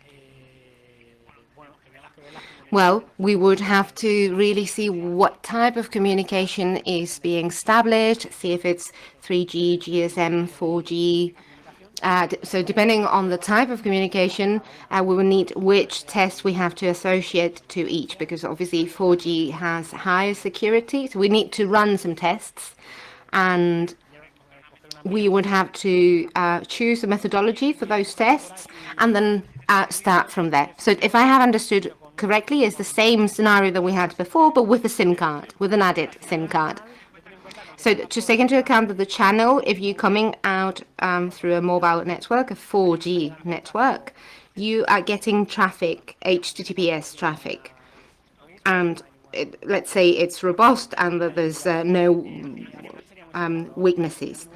Well, we would have to really see what type of communication is being established, see if it's 3G, GSM, 4G. So depending on the type of communication, we will need which test we have to associate to each, because obviously 4G has higher security. So we need to run some tests, and we would have to choose a methodology for those tests and then start from there. So if I have understood correctly, it's the same scenario that we had before, but with a SIM card, with an added SIM card. So just take into account that the channel, if you're coming out through a mobile network, a 4G network, you are getting traffic, HTTPS traffic. And let's say it's robust and that there's no weaknesses.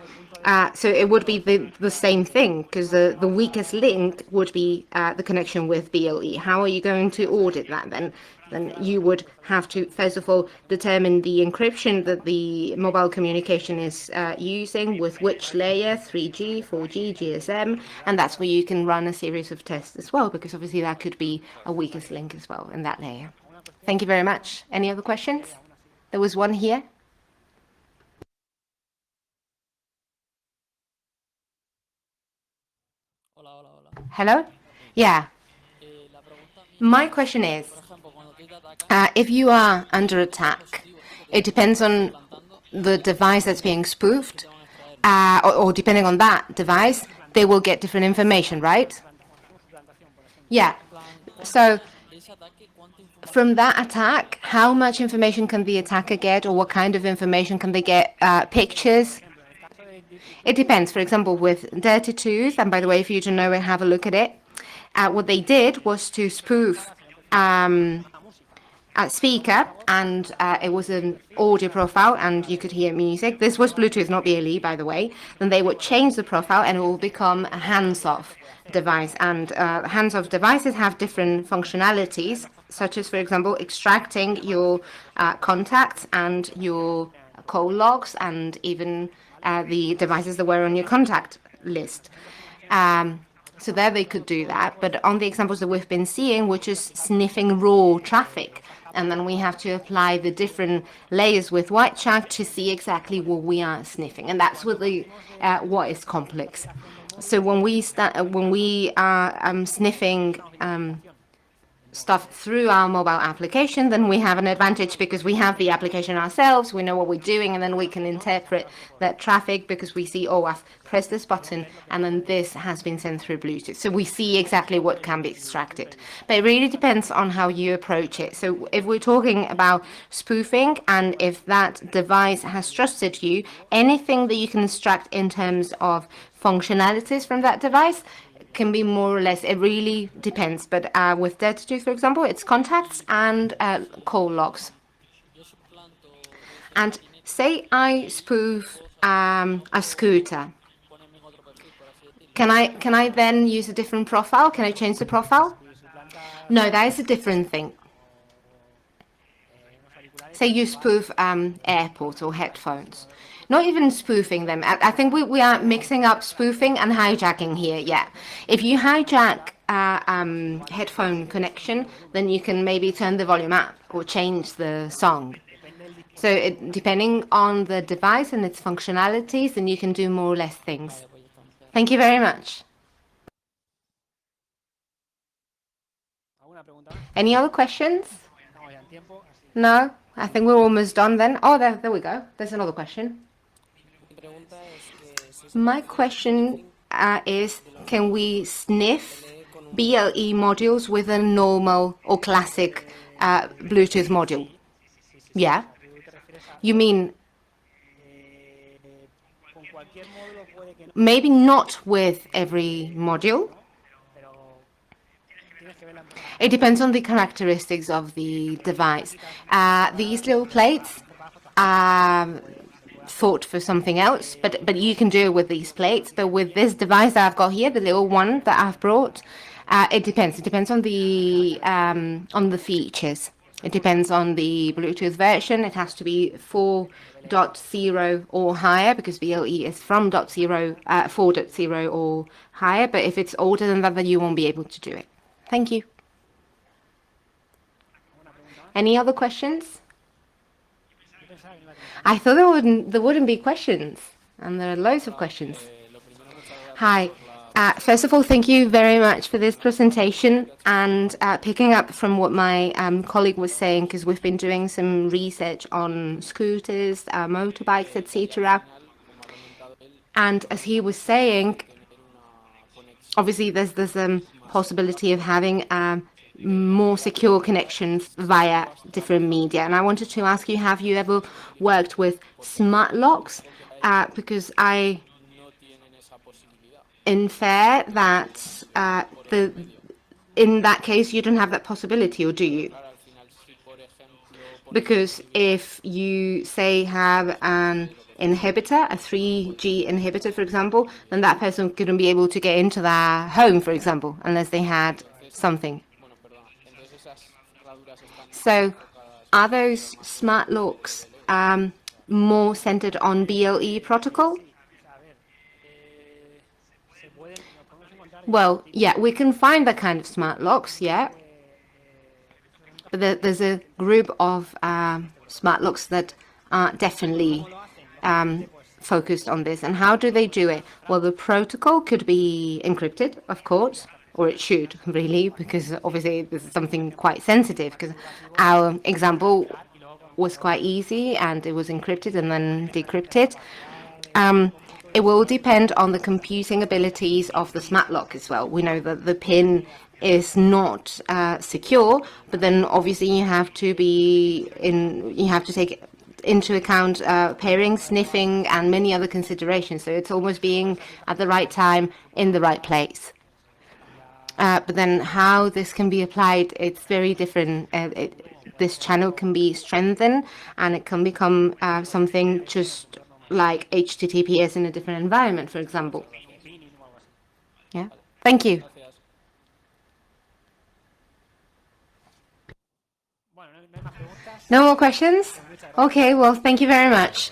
So it would be the same thing, because the weakest link would be the connection with BLE. How are you going to audit that then? Then you would have to, first of all, determine the encryption that the mobile communication is using, with which layer, 3G, 4G, GSM, and that's where you can run a series of tests as well, because obviously that could be a weakest link as well in that layer. Thank you very much. Any other questions? There was one here. Hello? Yeah. My question is, if you are under attack, it depends on the device that's being spoofed, or depending on that device, they will get different information, right? Yeah. So from that attack, how much information can the attacker get, or what kind of information can they get? Pictures? It depends. For example, with Dirty Tooth, and by the way, if you don't know it, have a look at it. What they did was to spoof a speaker, and it was an audio profile, and you could hear music. This was Bluetooth, not BLE, by the way. Then they would change the profile, and it will become a hands-off device. And hands-off devices have different functionalities, such as, for example, extracting your contacts and your call logs, and even the devices that were on your contact list. So there they could do that. But on the examples that we've been seeing, which is sniffing raw traffic, and then we have to apply the different layers with Whiteshark to see exactly what we are sniffing, and that's what the what is complex. So when we are sniffing stuff through our mobile application, then we have an advantage because we have the application ourselves, we know what we're doing, and then we can interpret that traffic because we see, oh, I've pressed this button and then this has been sent through Bluetooth. So we see exactly what can be extracted. But it really depends on how you approach it. So if we're talking about spoofing and if that device has trusted you, anything that you can extract in terms of functionalities from that device can be more or less, it really depends. But with BetterJack, for example, it's contacts and call logs. And say I spoof a scooter. Can I then use a different profile? Can I change the profile? No, that is a different thing. Say you spoof AirPods or headphones. Not even spoofing them. I think we are mixing up spoofing and hijacking here. Yeah. If you hijack a headphone connection, then you can maybe turn the volume up or change the song. So depending on the device and its functionalities, then you can do more or less things. Thank you very much. Any other questions? No? I think we're almost done then. Oh, there we go. There's another question. My question is, can we sniff BLE modules with a normal or classic Bluetooth module? Yeah. You mean maybe not with every module? It depends on the characteristics of the device. These little plates are thought for something else, but you can do it with these plates. But with this device that I've got here, the little one that I've brought, it depends. It depends on the features. It depends on the Bluetooth version. It has to be 4.0 or higher because BLE is from 4.0 or higher. But if it's older than that, then you won't be able to do it. Thank you. Any other questions? I thought there wouldn't be questions, and there are loads of questions. Hi. First of all, thank you very much for this presentation and picking up from what my colleague was saying, because we've been doing some research on scooters, motorbikes, etc. And as he was saying, obviously there's a possibility of having more secure connections via different media. And I wanted to ask you, have you ever worked with smart locks? Because I infer that in that case you don't have that possibility, or do you? Because if you say have an inhibitor, a 3G inhibitor, for example, then that person couldn't be able to get into their home, for example, unless they had something. So are those smart locks more centered on BLE protocol? Well, yeah, we can find that kind of smart locks, yeah. But there's a group of smart locks that are definitely focused on this. And how do they do it? Well, the protocol could be encrypted, of course, or it should, really, because obviously this is something quite sensitive, because our example was quite easy and it was encrypted and then decrypted. It will depend on the computing abilities of the smart lock as well. We know that the PIN is not secure, but then obviously you have to take into account pairing, sniffing, and many other considerations. So it's almost being at the right time in the right place. But then how this can be applied, it's very different. This channel can be strengthened and it can become something just like HTTPS in a different environment, for example. Yeah, thank you. No more questions? Okay, well, thank you very much.